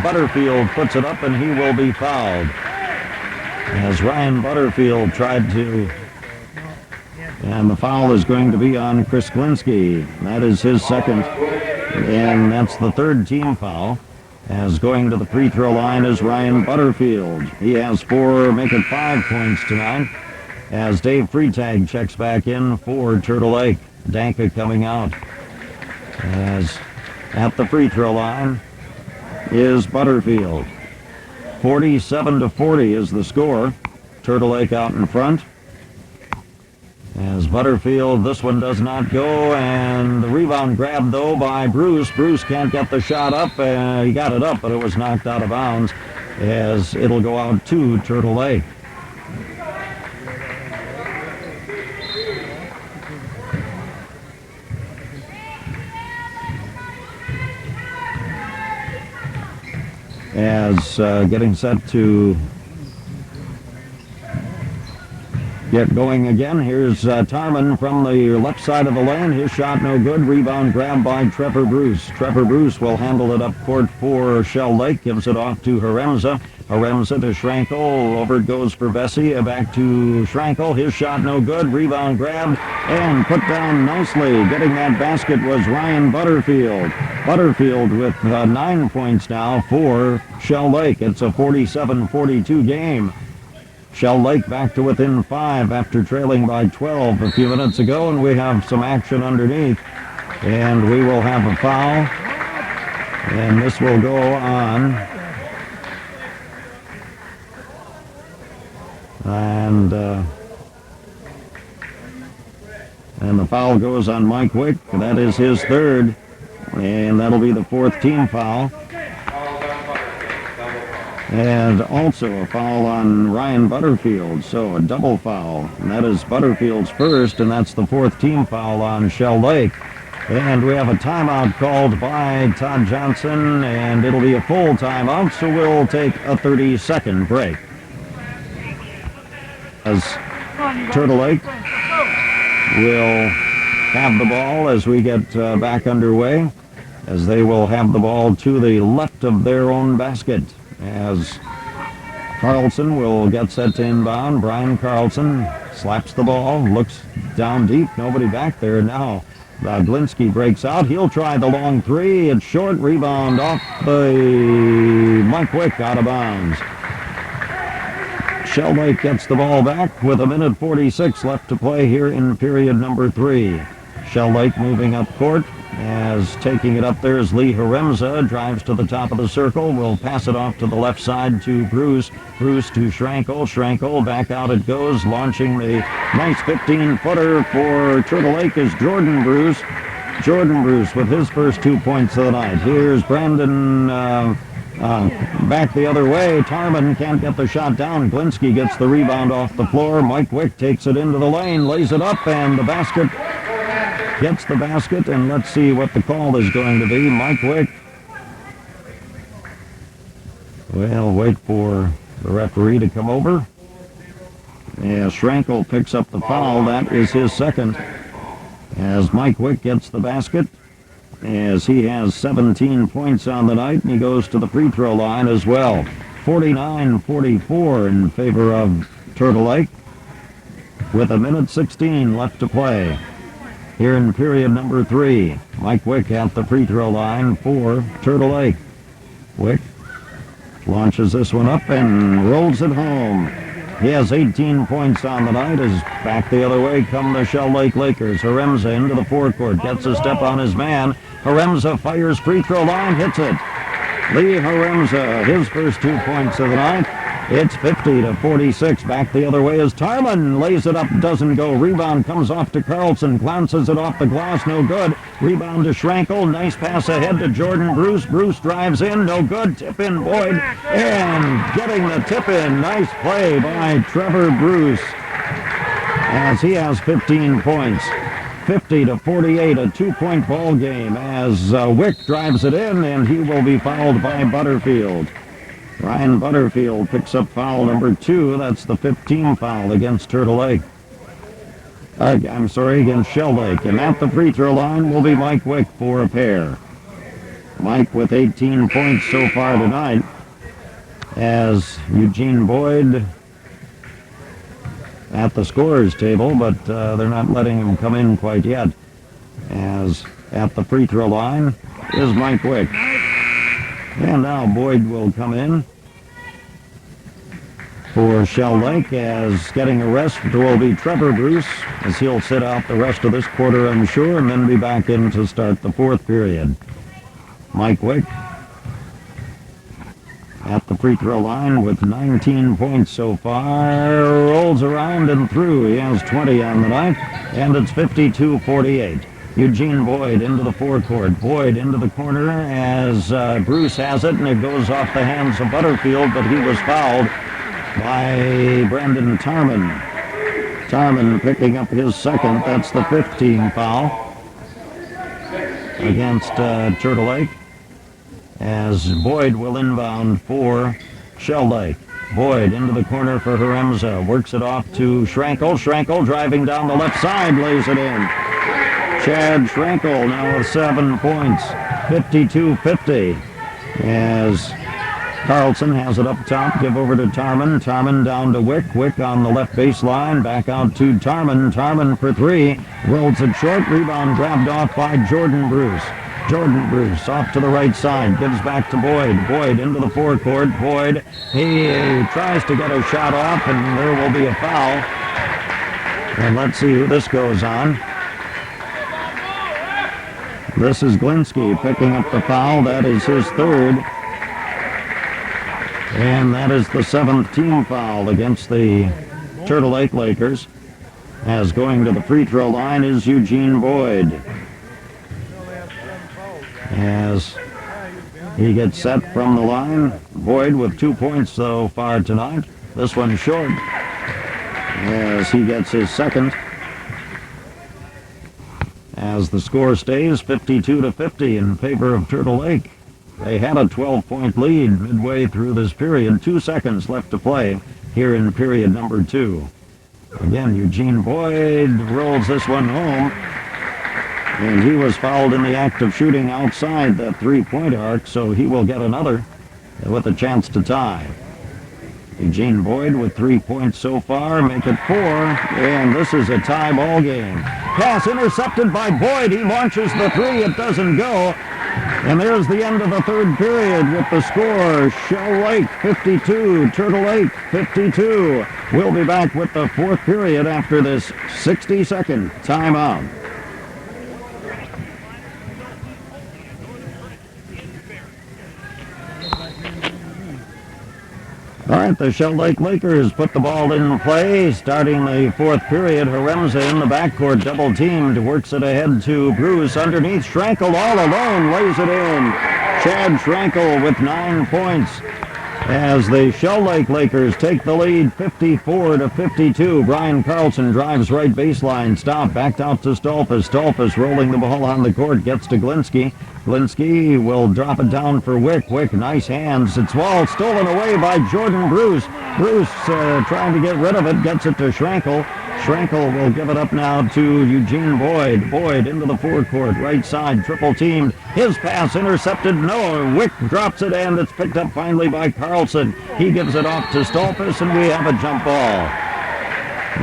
Butterfield puts it up and he will be fouled. As Ryan Butterfield tried to... And the foul is going to be on Chris Glinsky. That is his second. And that's the third team foul. As going to the free throw line is Ryan Butterfield. He has 4, make it 5 points tonight. As Dave Freitag checks back in for Turtle Lake. Danka coming out. As at the free throw line is Butterfield. 47-40 is the score. Turtle Lake out in front. As Butterfield, this one does not go, and the rebound grabbed, though, by Bruce. Bruce can't get the shot up. He got it up, but it was knocked out of bounds as it'll go out to Turtle Lake. As getting set to get going again. Here's Tarman from the left side of the lane. His shot no good. Rebound grabbed by Trevor Bruce. Trevor Bruce will handle it up court for Shell Lake. Gives it off to Haremza. Haremza to Schrankel. Over it goes for Bessie. Back to Schrankel. His shot no good. Rebound grabbed and put down nicely. Getting that basket was Ryan Butterfield. Butterfield with 9 points now for Shell Lake. It's a 47-42 game. Shell Lake back to within 5 after trailing by 12 a few minutes ago, and we have some action underneath. And we will have a foul, and this will go on. And the foul goes on Mike Wick. That is his third, and that'll be the 4th team foul. And also a foul on Ryan Butterfield, so a double foul. And that is Butterfield's first, and that's the 4th team foul on Shell Lake. And we have a timeout called by Todd Johnson, and it'll be a full timeout, so we'll take a 30-second break. As Turtle Lake will have the ball as we get back underway, as they will have the ball to the left of their own basket. As Carlson will get set to inbound. Brian Carlson slaps the ball, looks down deep, nobody back there now. Glinsky breaks out. He'll try the long 3. It's short. Rebound off the Mike Wick, out of bounds. Shell Lake gets the ball back with 1:46 left to play here in period number 3. Shell Lake moving up court. As taking it up there is Lee Haremza, drives to the top of the circle, will pass it off to the left side to Bruce. Bruce to Schrankel. Schrankel, back out it goes, launching the nice 15-footer for Turtle Lake is Jordan Bruce. Jordan Bruce with his first 2 points of the night. Here's Brandon back the other way. Tarman can't get the shot down. Glinsky gets the rebound off the floor. Mike Wick takes it into the lane, lays it up, and the basket... Gets the basket, and let's see what the call is going to be. Mike Wick. Well, wait for the referee to come over. Yeah, Schrankel picks up the foul. That is his second. As Mike Wick gets the basket, as he has 17 points on the night, and he goes to the free throw line as well. 49-44 in favor of Turtle Lake, with 1:16 left to play. Here in period number 3, Mike Wick at the free throw line for Turtle Lake. Wick launches this one up and rolls it home. He has 18 points on the night. As back the other way come the Shell Lake Lakers. Haremza into the forecourt, gets a step on his man. Haremza fires free throw line, hits it. Lee Haremza, his first 2 points of the night. It's 50-46. Back the other way as Tarman lays it up, doesn't go. Rebound comes off to Carlson, glances it off the glass, no good. Rebound to Schrankel, nice pass ahead to Jordan Bruce. Bruce drives in, no good. Tip in Boyd, and getting the tip in. Nice play by Trevor Bruce, as he has 15 points. 50-48, a 2-point ball game as Wick drives it in, and he will be fouled by Butterfield. Ryan Butterfield picks up foul number 2. That's the 15th foul against Turtle Lake. I'm sorry, against Shell Lake. And at the free throw line will be Mike Wick for a pair. Mike with 18 points so far tonight, as Eugene Boyd at the scorer's table, but they're not letting him come in quite yet. As at the free throw line is Mike Wick. And now Boyd will come in for Shell Lake, as getting a rest will be Trevor Bruce, as he'll sit out the rest of this quarter, I'm sure, and then be back in to start the fourth period. Mike Wick at the free throw line with 19 points so far, rolls around and through. He has 20 on the night, and it's 52-48. Eugene Boyd into the forecourt. Boyd into the corner as Bruce has it, and it goes off the hands of Butterfield, but he was fouled by Brandon Tarman. Tarman picking up his second. That's the 15th foul against Turtle Lake, as Boyd will inbound for Shell Lake. Boyd into the corner for Haremza. Works it off to Schrankel. Schrankel driving down the left side, lays it in. Chad Schrankel now with 7 points. 52-50. As Carlson has it up top, give over to Tarman. Tarman down to Wick. Wick on the left baseline, back out to Tarman. Tarman for three, rolls it short. Rebound grabbed off by Jordan Bruce. Jordan Bruce off to the right side, gives back to Boyd. Boyd into the forecourt. Boyd, he tries to get a shot off, and there will be a foul. And let's see who this goes on. This is Glinsky picking up the foul. That is his third. And that is the 7th team foul against the Turtle Lake Lakers. As going to the free throw line is Eugene Boyd. As he gets set from the line, Boyd with 2 points so far tonight. This one short as he gets his second. As the score stays 52-50 in favor of Turtle Lake. They had a 12-point lead midway through this period. 2 seconds left to play here in period number 2. Again, Eugene Boyd rolls this one home. And he was fouled in the act of shooting outside the three-point arc, so he will get another with a chance to tie. Eugene Boyd with 3 points so far, make it 4, and this is a tie ball game. Pass intercepted by Boyd. He launches the three. It doesn't go. And there's the end of the third period with the score. Shell Lake 52, Turtle Lake 52. We'll be back with the fourth period after this 60-second timeout. All right, the Shell Lake Lakers put the ball in play, starting the fourth period. Haremza in the backcourt, double-teamed, works it ahead to Bruce. Underneath, Schrankel all alone, lays it in. Chad Schrankel with 9 points. As the Shell Lake Lakers take the lead 54-52. Brian Carlson drives right baseline, stop, backed out to Stolfus. Stolfus rolling the ball on the court, gets to Glinsky. Glinsky will drop it down for Wick. Wick, nice hands. It's ball stolen away by Jordan Bruce. Bruce trying to get rid of it, gets it to Schrankel. Schrankel will give it up now to Eugene Boyd. Boyd into the forecourt, right side, triple teamed. His pass intercepted. No, Wick drops it, and it's picked up finally by Carlson. He gives it off to Stolfus, and we have a jump ball.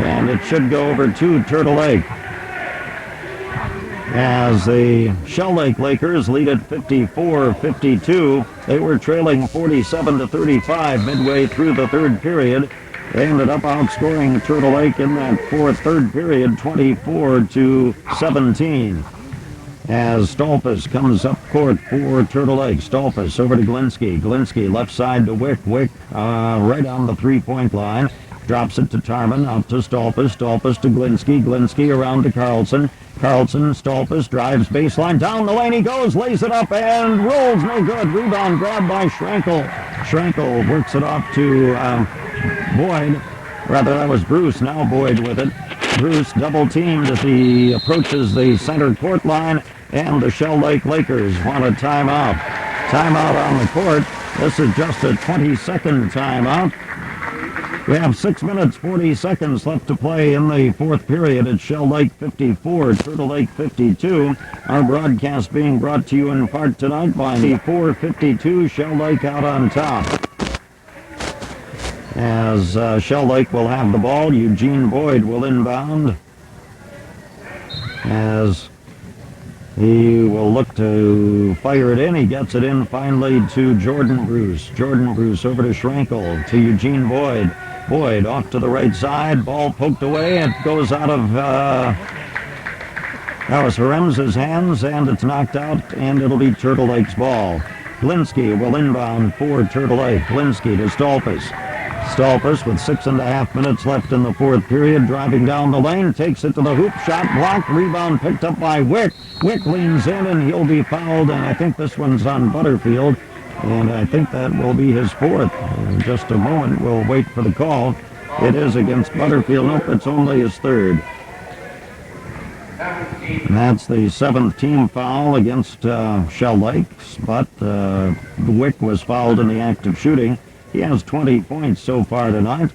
And it should go over to Turtle Lake. As the Shell Lake Lakers lead at 54-52. They were trailing 47-35 midway through the third period. They ended up outscoring Turtle Lake in that third period, 24-17. As Stolfus comes up court for Turtle Lake. Stolfus over to Glinsky. Glinsky left side to Wick. Wick right on the three-point line. Drops it to Tarman, out to Stolfus. Stolfus to Glinsky. Glinsky around to Carlson. Carlson, Stolfus drives baseline. Down the lane he goes, lays it up, and rolls no good. Rebound grabbed by Schrankel. Schrankel works it off to Boyd. Rather, that was Bruce. Now Boyd with it. Bruce double-teamed as he approaches the center court line, and the Shell Lake Lakers want a timeout. Timeout on the court. This is just a 20-second timeout. We have 6 minutes, 40 seconds left to play in the fourth period. It's Shell Lake 54, Turtle Lake 52. Our broadcast being brought to you in part tonight by the 452 Shell Lake out on top. As Shell Lake will have the ball, Eugene Boyd will inbound. As he will look to fire it in. He gets it in finally to Jordan Bruce. Jordan Bruce over to Schrankel, to Eugene Boyd. Boyd off to the right side. Ball poked away. It goes out of Alice Haremza's hands, and it's knocked out, and it'll be Turtle Lake's ball. Glinsky will inbound for Turtle Lake. Glinsky to Stolpus. Stolpus with 6.5 minutes left in the fourth period, driving down the lane, takes it to the hoop, shot blocked, rebound picked up by Wick. Wick leans in and he'll be fouled, and I think this one's on Butterfield, and I think that will be his fourth. In just a moment, we'll wait for the call. It is against Butterfield. Nope, it's only his third. And that's the seventh team foul against Shell Lakes, but Wick was fouled in the act of shooting. He has 20 points so far tonight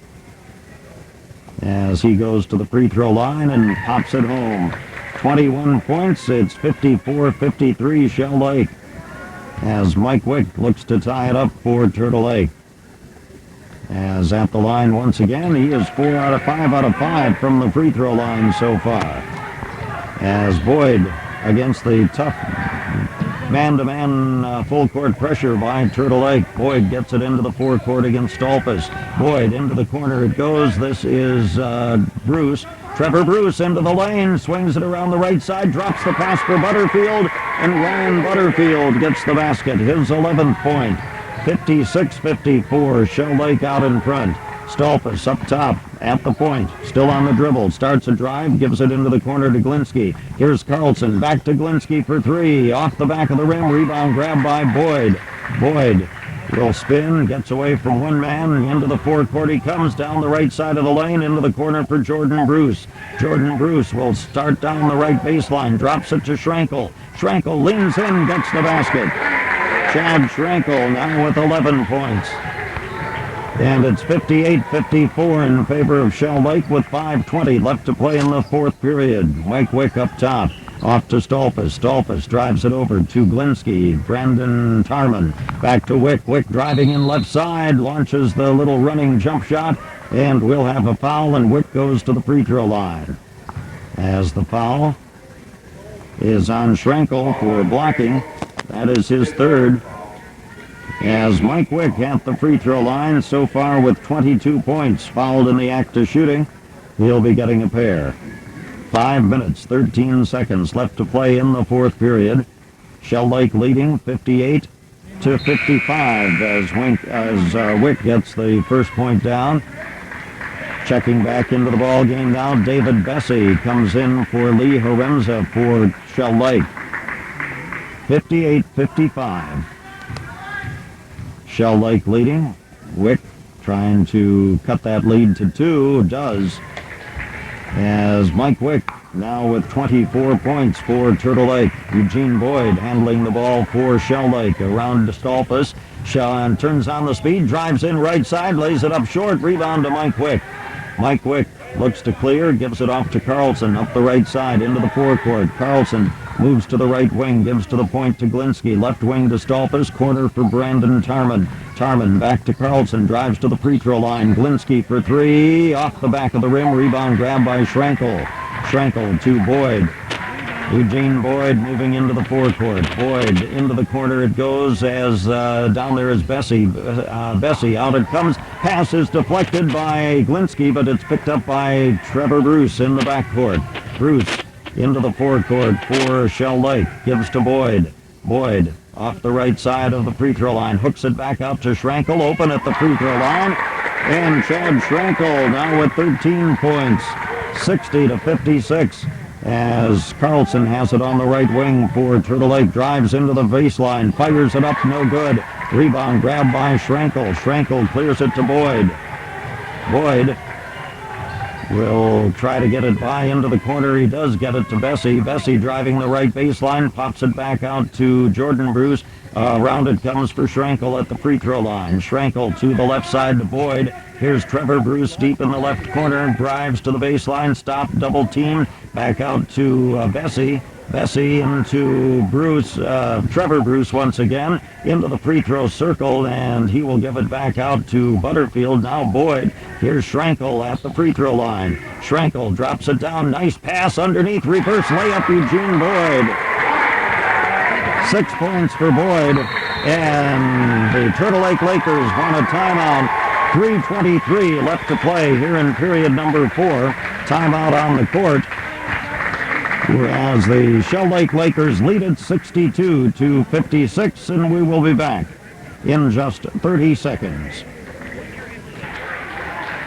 as he goes to the free throw line and pops it home. 21 points. It's 54-53 Shell Lake as Mike Wick looks to tie it up for Turtle Lake. As at the line once again, he is 4 out of 5 from the free throw line so far. As Boyd against the tough man-to-man full-court pressure by Turtle Lake. Boyd gets it into the forecourt against Stolpus. Boyd into the corner it goes. This is Bruce. Trevor Bruce into the lane, swings it around the right side, drops the pass for Butterfield, and Ryan Butterfield gets the basket, his 11th point. 56-54, Shell Lake out in front. Stolpus up top at the point, still on the dribble, starts a drive, gives it into the corner to Glinsky. Here's Carlson, back to Glinsky for three, off the back of the rim, rebound grab by Boyd. Boyd will spin, gets away from one man, and into the forecourt he comes, down the right side of the lane, into the corner for Jordan Bruce. Jordan Bruce will start down the right baseline, drops it to Schrankel. Schrankel leans in, gets the basket. Chad Schrankel now with 11 points. And it's 58-54 in favor of Shell Lake with 5:20 left to play in the fourth period. Mike Wick up top, off to Stolpus. Stolpus drives it over to Glinsky. Brandon Tarman back to Wick. Wick driving in left side, launches the little running jump shot, and we'll have a foul, and Wick goes to the free throw line. As the foul is on Schrankel for blocking. That is his third. As Mike Wick at the free throw line so far with 22 points, fouled in the act of shooting. He'll be getting a pair. 5 minutes, 13 seconds left to play in the fourth period. Shell Lake leading 58-55 as Wick gets the first point down. Checking back into the ball game now, David Bessie comes in for Lee Haremza for Shell Lake. 58-55. Shell Lake leading. Wick trying to cut that lead to 2, does. As Mike Wick now with 24 points for Turtle Lake. Eugene Boyd handling the ball for Shell Lake. Around to Stolpus. Sean turns on the speed, drives in right side, lays it up short, rebound to Mike Wick. Mike Wick looks to clear, gives it off to Carlson, up the right side, into the forecourt. Carlson moves to the right wing, gives to the point to Glinsky. Left wing to Stolpus, corner for Brandon Tarman. Tarman back to Carlson, drives to the free throw line. Glinsky for three, off the back of the rim, rebound grab by Schrankel. Schrankel to Boyd. Eugene Boyd moving into the forecourt. Boyd into the corner it goes as down there is Bessie. Bessie out it comes. Pass is deflected by Glinsky, but it's picked up by Trevor Bruce in the backcourt. Bruce into the forecourt for Shell Lake. Gives to Boyd. Boyd off the right side of the free throw line. Hooks it back out to Schrankel. Open at the free throw line. And Chad Schrankel now with 13 points. 60-56. As Carlson has it on the right wing for Turtle Lake. Drives into the baseline. Fires it up. No good. Rebound grab by Schrankel. Schrankel clears it to Boyd. Boyd will try to get it by into the corner. He does get it to Bessie. Bessie driving the right baseline. Pops it back out to Jordan Bruce. Around it comes for Schrankel at the free throw line. Schrankel to the left side to Boyd. Here's Trevor Bruce deep in the left corner. Drives to the baseline. Stopped, double teamed. Back out to Bessie. Bessie into Bruce. Trevor Bruce once again into the free throw circle, and he will give it back out to Butterfield. Now Boyd. Here's Schrankel at the free throw line. Schrankel drops it down. Nice pass underneath. Reverse layup, Eugene Boyd. 6 points for Boyd, and the Turtle Lake Lakers want a timeout. 3:23 left to play here in period number 4. Timeout on the court, whereas the Shell Lake Lakers lead it 62-56, and we will be back in just 30 seconds.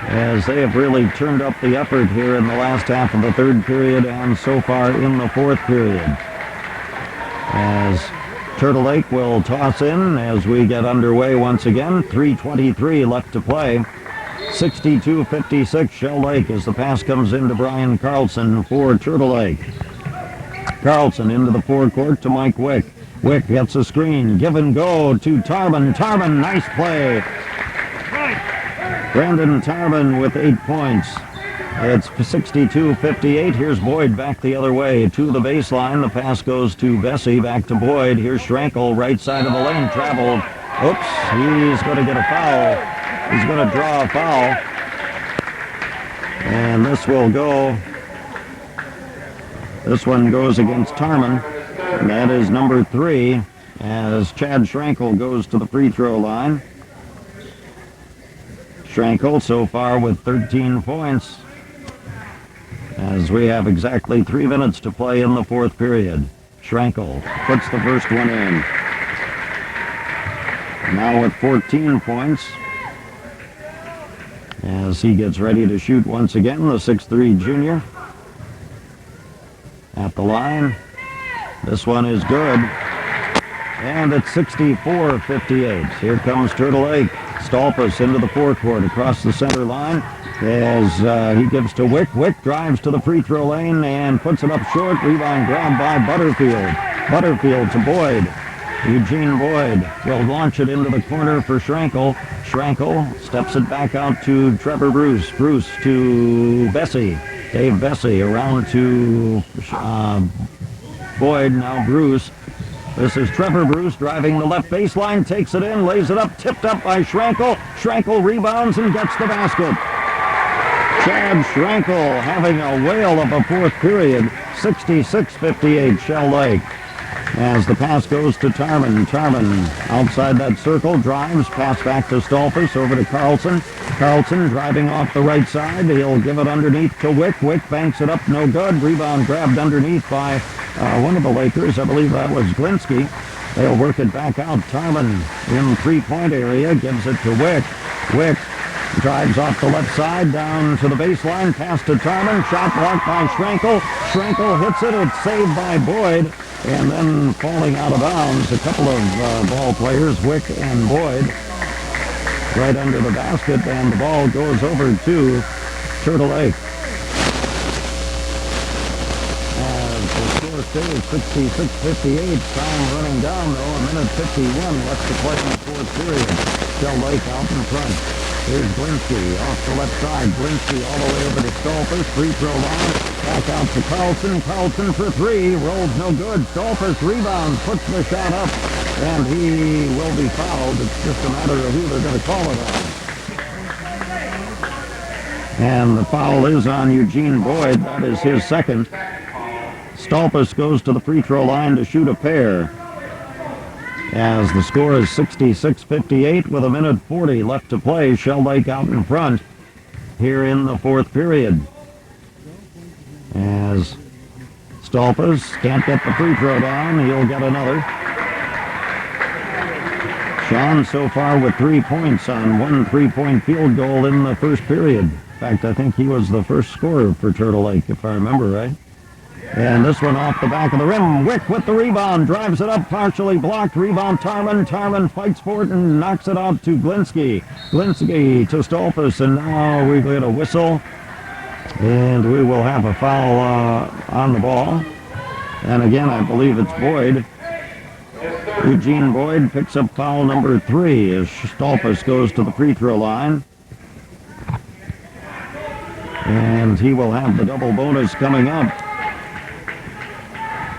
As they have really turned up the effort here in the last half of the third period and so far in the fourth period. As Turtle Lake will toss in as we get underway once again. 3:23 left to play. 62-56 Shell Lake as the pass comes into Brian Carlson for Turtle Lake. Carlson into the forecourt to Mike Wick. Wick gets a screen. Give and go to Tarman. Tarman, nice play. Brandon Tarman with 8 points. It's 62-58. Here's Boyd back the other way to the baseline. The pass goes to Bessie, back to Boyd. Here's Schrankel, right side of the lane, traveled. Oops, he's going to get a foul. He's going to draw a foul. And this will go. This one goes against Tarman. And that is number 3 as Chad Schrankel goes to the free throw line. Schrankel so far with 13 points. As we have exactly 3 minutes to play in the fourth period. Schrankel puts the first one in. Now with 14 points. As he gets ready to shoot once again, the 6'3 junior. At the line. This one is good. And it's 64-58. Here comes Turtle Lake. Stolpus into the forecourt across the center line. As he gives to Wick. Wick drives to the free throw lane and puts it up short. Rebound grabbed by Butterfield. Butterfield to Boyd. Eugene Boyd will launch it into the corner for Schrankel. Schrankel steps it back out to Trevor Bruce. Bruce to Bessie. Dave Bessie around to Boyd. Now Bruce. This is Trevor Bruce driving the left baseline. Takes it in. Lays it up. Tipped up by Schrankel. Schrankel rebounds and gets the basket. Chad Schrankel having a whale of a fourth period. 66-58 Shell Lake. As the pass goes to Tarman. Tarman outside that circle, drives, pass back to Stolpus, over to Carlson. Carlson driving off the right side. He'll give it underneath to Wick. Wick banks it up, no good. Rebound grabbed underneath by one of the Lakers. I believe that was Glinsky. They'll work it back out. Tarman in three-point area, gives it to Wick. Wick drives off the left side, down to the baseline, pass to Tarman, shot blocked by Schrankel. Schrankel hits it, it's saved by Boyd, and then falling out of bounds, a couple of ball players, Wick and Boyd, right under the basket, and the ball goes over to Turtle Lake. As the score stays 66-58, time running down though, a minute 51 left to play in the fourth period. Shell Lake out in front. Here's Glinsky off the left side. Glinsky all the way over to Stolpus. Free throw line. Back out to Carlson. Carlson for three. Rolls no good. Stolpus rebounds. Puts the shot up. And he will be fouled. It's just a matter of who they're going to call it on. And the foul is on Eugene Boyd. That is his second. Stolpus goes to the free throw line to shoot a pair. As the score is 66-58 with a minute 40 left to play. Shell Lake out in front here in the fourth period. As Stolpus can't get the free throw down, he'll get another. Sean so far with 3 points on one three-point field goal in the first period. In fact, I think he was the first scorer for Turtle Lake, if I remember right. And this one off the back of the rim. Wick with the rebound. Drives it up, partially blocked. Rebound Tarman. Tarman fights for it and knocks it out to Glinsky. Glinsky to Stolpus. And now we get a whistle. And we will have a foul on the ball. And again, I believe it's Boyd. His third Eugene Boyd picks up foul number 3 as Stolpus goes to the free throw line. And he will have the double bonus coming up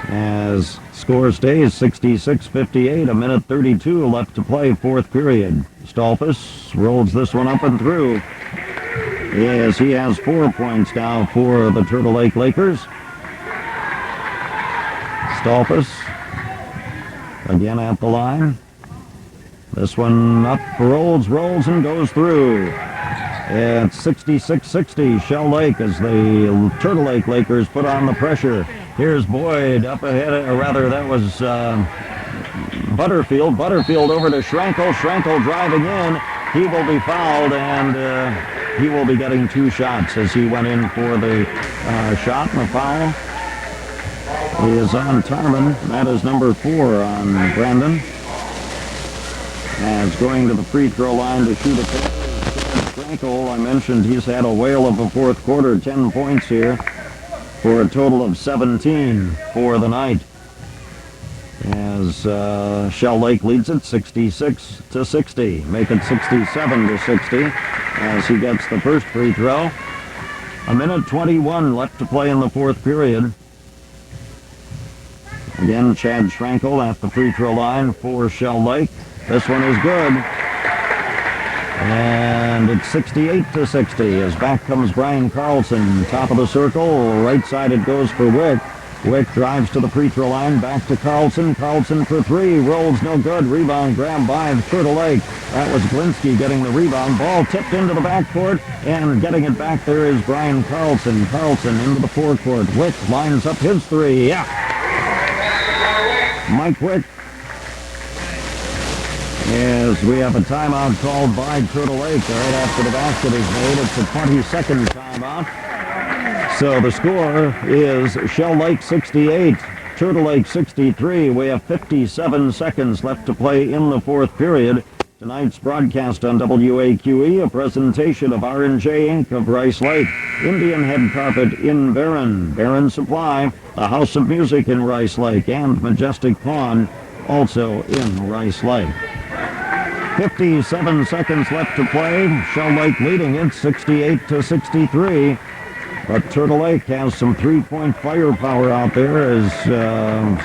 as score stays 66-58, a minute 32 left to play, fourth period. Stolpus rolls this one up and through. Yes, he has 4 points now for the Turtle Lake Lakers. Stolpus again at the line. This one up, rolls, and goes through. It's 66-60, Shell Lake as the Turtle Lake Lakers put on the pressure. Here's Boyd up ahead, or rather that was Butterfield. Butterfield over to Schrankel. Schrankel driving in. He will be fouled, and he will be getting 2 shots as he went in for the shot and the foul. He is on Tarman. That is number 4 on Brandon. As going to the free throw line to shoot a pass. Schrankel, I mentioned he's had a whale of a fourth quarter, 10 points here for a total of 17 for the night. As Shell Lake leads it 66-60. Make it 67-60 as he gets the first free throw. A minute 21 left to play in the fourth period. Again, Chad Schrankel at the free throw line for Shell Lake. This one is good. And it's 68-60 as back comes Brian Carlson. Top of the circle, right side it goes for Wick. Wick drives to the free throw line, back to Carlson. Carlson for 3, rolls no good. Rebound grabbed by Turtle Lake. That was Glinsky getting the rebound. Ball tipped into the backcourt, and getting it back there is Brian Carlson. Carlson into the forecourt. Wick lines up his 3. Yeah. Mike Wick. As we have a timeout called by Turtle Lake right after the basket is made. It's a 20-second timeout. So the score is Shell Lake 68, Turtle Lake 63. We have 57 seconds left to play in the fourth period. Tonight's broadcast on WAQE, a presentation of R&J Inc. of Rice Lake, Indian Head Carpet in Barron, Barron Supply, the House of Music in Rice Lake, and Majestic Pawn also in Rice Lake. 57 seconds left to play. Shell Lake leading it 68-63. But Turtle Lake has some three-point firepower out there as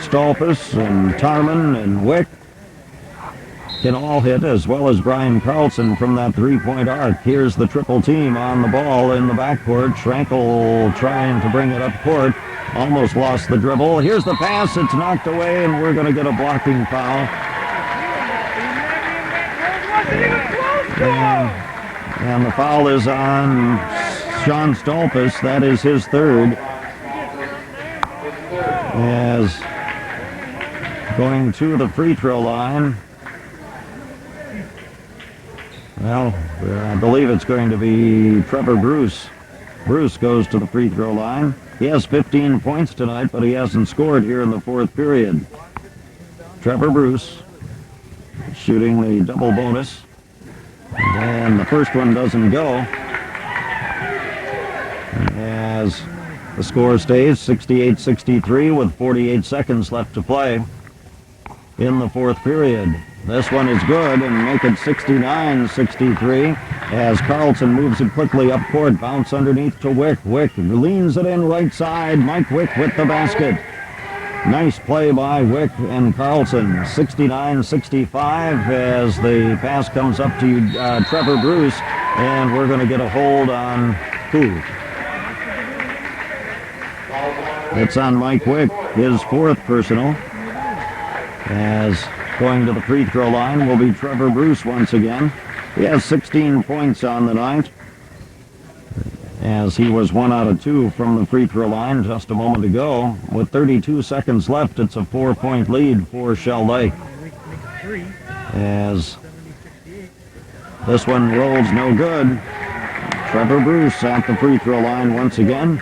Stolpus and Tarman and Wick can all hit, as well as Brian Carlson from that three-point arc. Here's the triple team on the ball in the backcourt. Schrankel trying to bring it up court. Almost lost the dribble. Here's the pass. It's knocked away, and we're going to get a blocking foul. And the foul is on Sean Stolpus. That is his third. As going to the free throw line. Well, I believe it's going to be Trevor Bruce. Bruce goes to the free throw line. He has 15 points tonight, but he hasn't scored here in the fourth period. Trevor Bruce shooting the double bonus. And the first one doesn't go. As the score stays 68-63 with 48 seconds left to play in the fourth period. This one is good and make it 69-63 as Carlson moves it quickly up court. Bounce underneath to Wick. Wick leans it in right side. Mike Wick with the basket. Nice play by Wick and Carlson. 69-65 as the pass comes up to Trevor Bruce, and we're going to get a hold on who? It's on Mike Wick, his fourth personal. As going to the free throw line will be Trevor Bruce once again. He has 16 points on the night, as he was 1 out of 2 from the free throw line just a moment ago. With 32 seconds left, it's a 4-point lead for Shell Lake. As this one rolls no good. Trevor Bruce at the free throw line once again.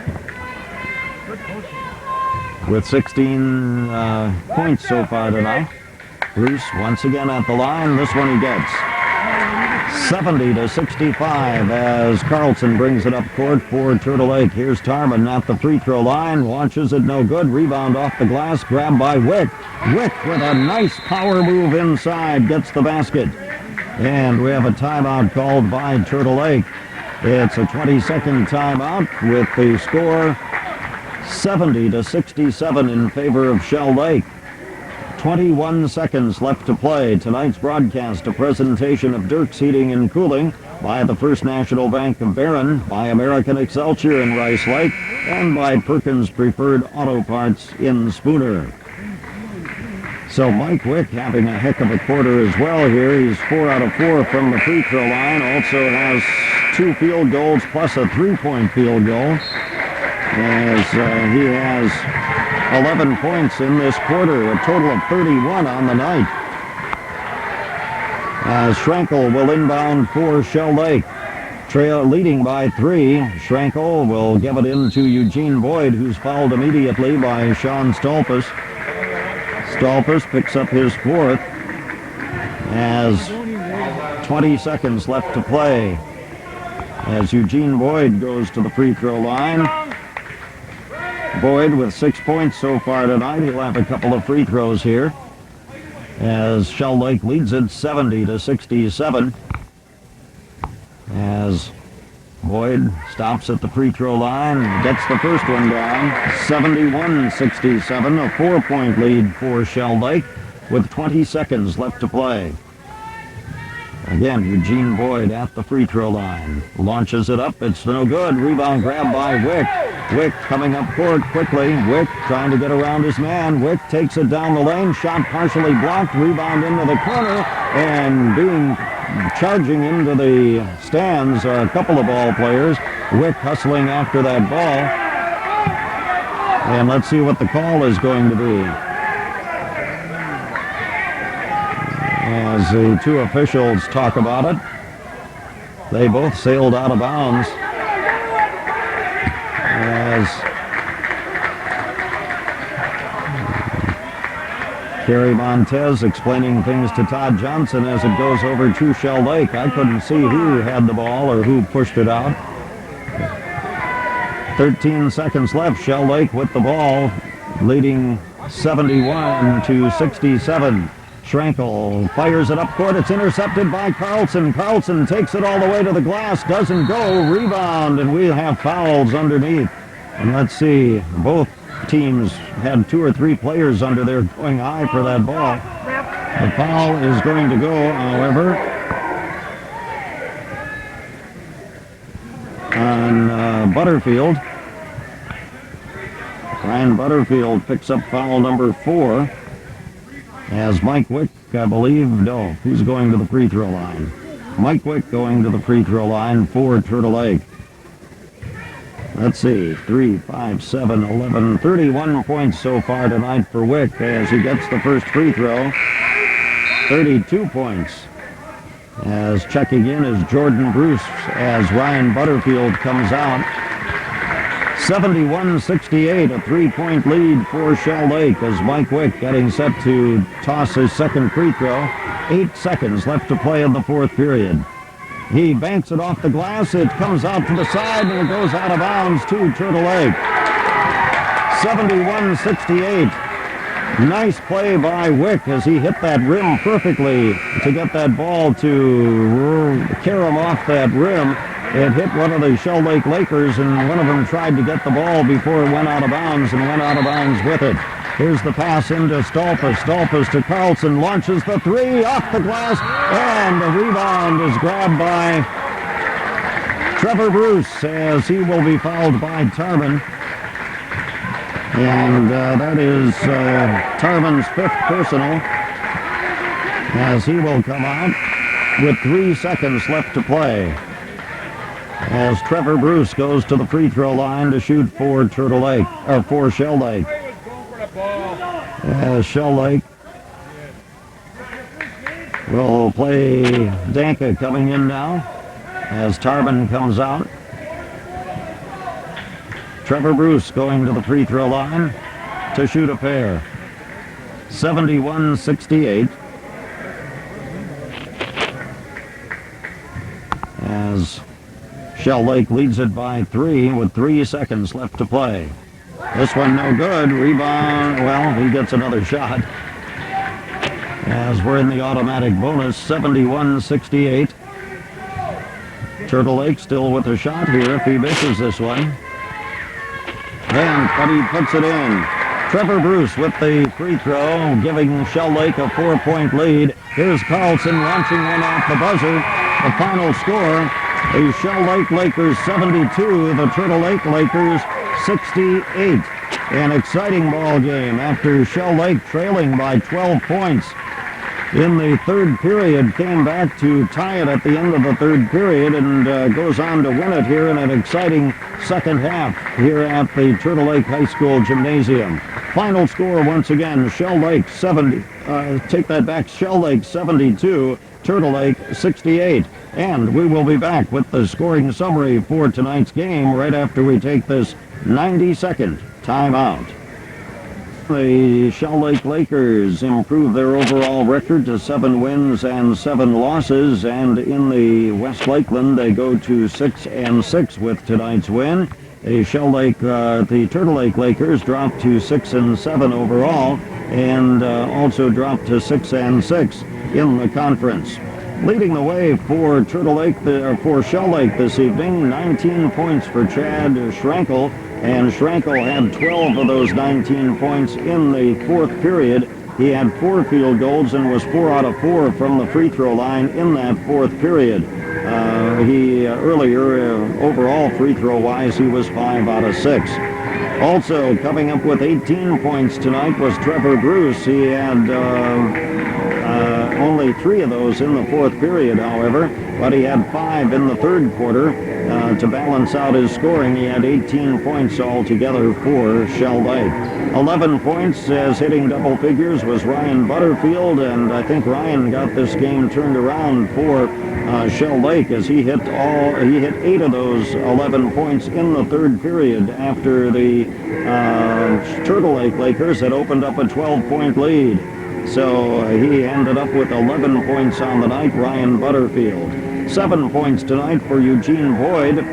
With 16 points so far tonight. Bruce once again at the line. This one he gets. 70-65 as Carlson brings it up court for Turtle Lake. Here's Tarman at the free throw line. Launches it no good. Rebound off the glass. Grabbed by Wick. Wick with a nice power move inside. Gets the basket. And we have a timeout called by Turtle Lake. It's a 20-second timeout with the score 70-67 in favor of Shell Lake. 21 seconds left to play. Tonight's broadcast, a presentation of Dirk's Heating and Cooling by the First National Bank of Barron, by American Excelsior in Rice Lake, and by Perkins Preferred Auto Parts in Spooner. So Mike Wick having a heck of a quarter as well here. He's 4 out of 4 from the free throw line. Also has 2 field goals plus a 3-point field goal. As he has 11 points in this quarter, a total of 31 on the night. Schrankel will inbound for Shell Lake. Leading by 3. Schrankel will give it in to Eugene Boyd, who's fouled immediately by Sean Stolpus. Stolpus picks up his 4th as 20 seconds left to play. As Eugene Boyd goes to the free throw line. Boyd with 6 points so far tonight. He'll have a couple of free throws here as Shell Lake leads it 70-67. As Boyd stops at the free throw line, gets the first one down. 71-67, a 4-point lead for Shell Lake with 20 seconds left to play. Again, Eugene Boyd at the free throw line. Launches it up. It's no good. Rebound grab by Wick. Wick coming up court quickly. Wick trying to get around his man. Wick takes it down the lane. Shot partially blocked. Rebound into the corner. And charging into the stands are a couple of ball players. Wick hustling after that ball. And let's see what the call is going to be. As the 2 officials talk about it, they both sailed out of bounds. As Kerry Montez explaining things to Todd Johnson as it goes over to Shell Lake. I couldn't see who had the ball or who pushed it out. 13 seconds left. Shell Lake with the ball, leading 71-67. Schrankel fires it up court. It's intercepted by Carlson. Carlson takes it all the way to the glass. Doesn't go. Rebound, and we have fouls underneath. And let's see, both teams had 2 or 3 players under there going high for that ball. The foul is going to go, however, on Butterfield. Ryan Butterfield picks up foul number 4. As Mike Wick, I believe, no, who's going to the free throw line? Mike Wick going to the free throw line for Turtle Lake. Let's see, 3, 5, 7, 11, 31 points so far tonight for Wick as he gets the first free throw. 32 points. As checking in is Jordan Bruce as Ryan Butterfield comes out. 71-68, a 3-point lead for Shell Lake as Mike Wick getting set to toss his second free throw. 8 seconds left to play in the 4th period. He banks it off the glass. It comes out to the side and it goes out of bounds to Turtle Lake. 71-68. Nice play by Wick as he hit that rim perfectly to get that ball to carry him off that rim. It hit one of the Shell Lake Lakers, and one of them tried to get the ball before it went out of bounds and went out of bounds with it. Here's the pass into Stolpus. Stolpus to Carlson, launches the 3 off the glass, and the rebound is grabbed by Trevor Bruce as he will be fouled by Tarman. And that is Tarman's 5th personal as he will come out with 3 seconds left to play. As Trevor Bruce goes to the free throw line to shoot for Turtle Lake, or for Shell Lake. As Shell Lake will play Danka coming in now as Tarman comes out. Trevor Bruce going to the free throw line to shoot a pair. 71-68. Shell Lake leads it by 3 with 3 seconds left to play. This one no good. Rebound. Well, he gets another shot. As we're in the automatic bonus, 71-68. Turtle Lake still with a shot here if he misses this one. But he puts it in. Trevor Bruce with the free throw, giving Shell Lake a 4-point lead. Here's Carlson launching one off the buzzer. The final score, the Shell Lake Lakers 72, the Turtle Lake Lakers 68. An exciting ball game after Shell Lake trailing by 12 points in the third period, came back to tie it at the end of the third period and goes on to win it here in an exciting second half here at the Turtle Lake High School Gymnasium. Final score once again, Shell Lake 70, Shell Lake 72, Turtle Lake 68. And we will be back with the scoring summary for tonight's game right after we take this 90-second timeout. The Shell Lake Lakers improve their overall record to 7 wins and 7 losses, and in the West Lakeland they go to 6-6 with tonight's win. The the Turtle Lake Lakers drop to 6-7 overall, and also drop to 6-6 in the conference. Leading the way for for Shell Lake this evening, 19 points for Chad Schrankel. And Schrankel had 12 of those 19 points in the fourth period. He had 4 field goals and was 4 out of 4 from the free throw line in that fourth period. Overall free throw wise, he was 5 out of 6. Also coming up with 18 points tonight was Trevor Bruce. He had only 3 of those in the fourth period, however, but he had 5 in the third quarter. To balance out his scoring, he had 18 points altogether for Shell Lake. 11 points as hitting double figures was Ryan Butterfield, and I think Ryan got this game turned around for Shell Lake as he hit 8 of those 11 points in the third period after the Turtle Lake Lakers had opened up a 12-point lead. So he ended up with 11 points on the night, Ryan Butterfield. 7 points tonight for Eugene Boyd,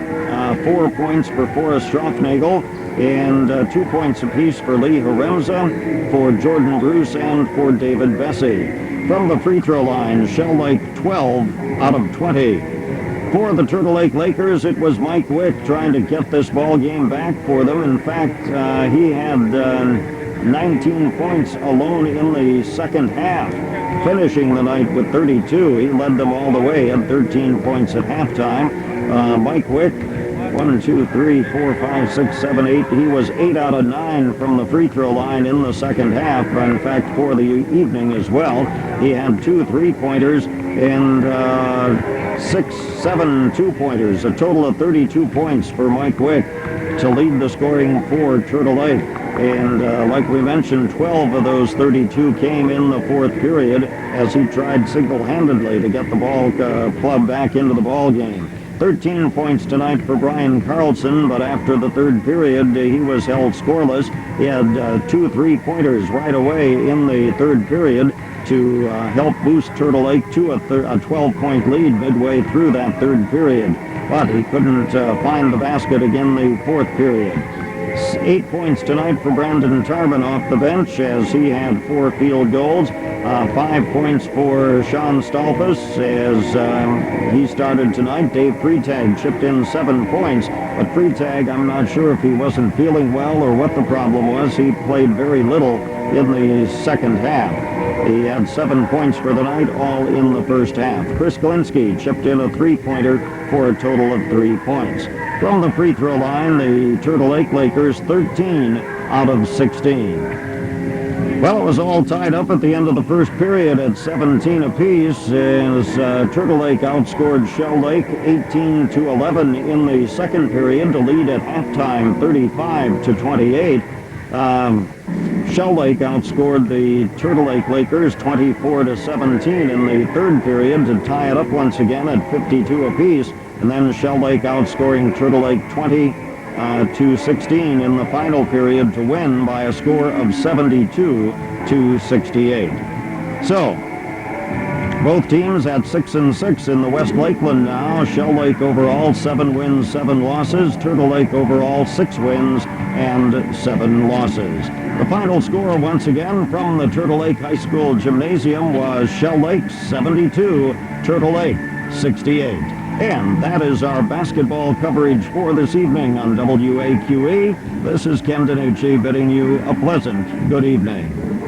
4 points for Forrest Schroffnagel, and 2 points apiece for Lee Haremza, for Jordan Bruce, and for David Bessie. From the free throw line, Shell Lake 12 out of 20. For the Turtle Lake Lakers, it was Mike Wick trying to get this ball game back for them. In fact, he had 19 points alone in the second half, finishing the night with 32. He led them all the way at 13 points at halftime. Mike Wick, 1, 2, 3, 4, 5, 6, 7, 8. He was 8 out of 9 from the free throw line in the second half. In fact, for the evening as well, he had 2 3-pointers and 6, 7 2-pointers. A total of 32 points for Mike Wick to lead the scoring for Turtle Lake. And like we mentioned, 12 of those 32 came in the fourth period as he tried single-handedly to get the ball club back into the ball game. 13 points tonight for Brian Carlson, but after the third period, he was held scoreless. He had 2 3-pointers right away in the third period to help boost Turtle Lake to a 12-point lead midway through that third period. But he couldn't find the basket again the fourth period. 8 points tonight for Brandon Tarbin off the bench as he had 4 field goals. 5 points for Sean Stolfus as he started tonight. Dave Freitag chipped in 7 points, but Freitag, I'm not sure if he wasn't feeling well or what the problem was. He played very little in the second half. He had 7 points for the night, all in the first half. Chris Galinsky chipped in a 3-pointer for a total of 3 points. From the free throw line, the Turtle Lake Lakers 13 out of 16. Well, it was all tied up at the end of the first period at 17 apiece as Turtle Lake outscored Shell Lake 18-11 in the second period to lead at halftime 35-28. Shell Lake outscored the Turtle Lake Lakers 24-17 in the third period to tie it up once again at 52 apiece. And then Shell Lake outscoring Turtle Lake 20-16 in the final period to win by a score of 72-68. So, Both teams at 6-6 in the West Lakeland now. Shell Lake overall 7 wins, 7 losses. Turtle Lake overall 6 wins and 7 losses. The final score once again from the Turtle Lake High School Gymnasium was Shell Lake 72, Turtle Lake 68. And that is our basketball coverage for this evening on WAQE. This is Ken DiNucci bidding you a pleasant good evening.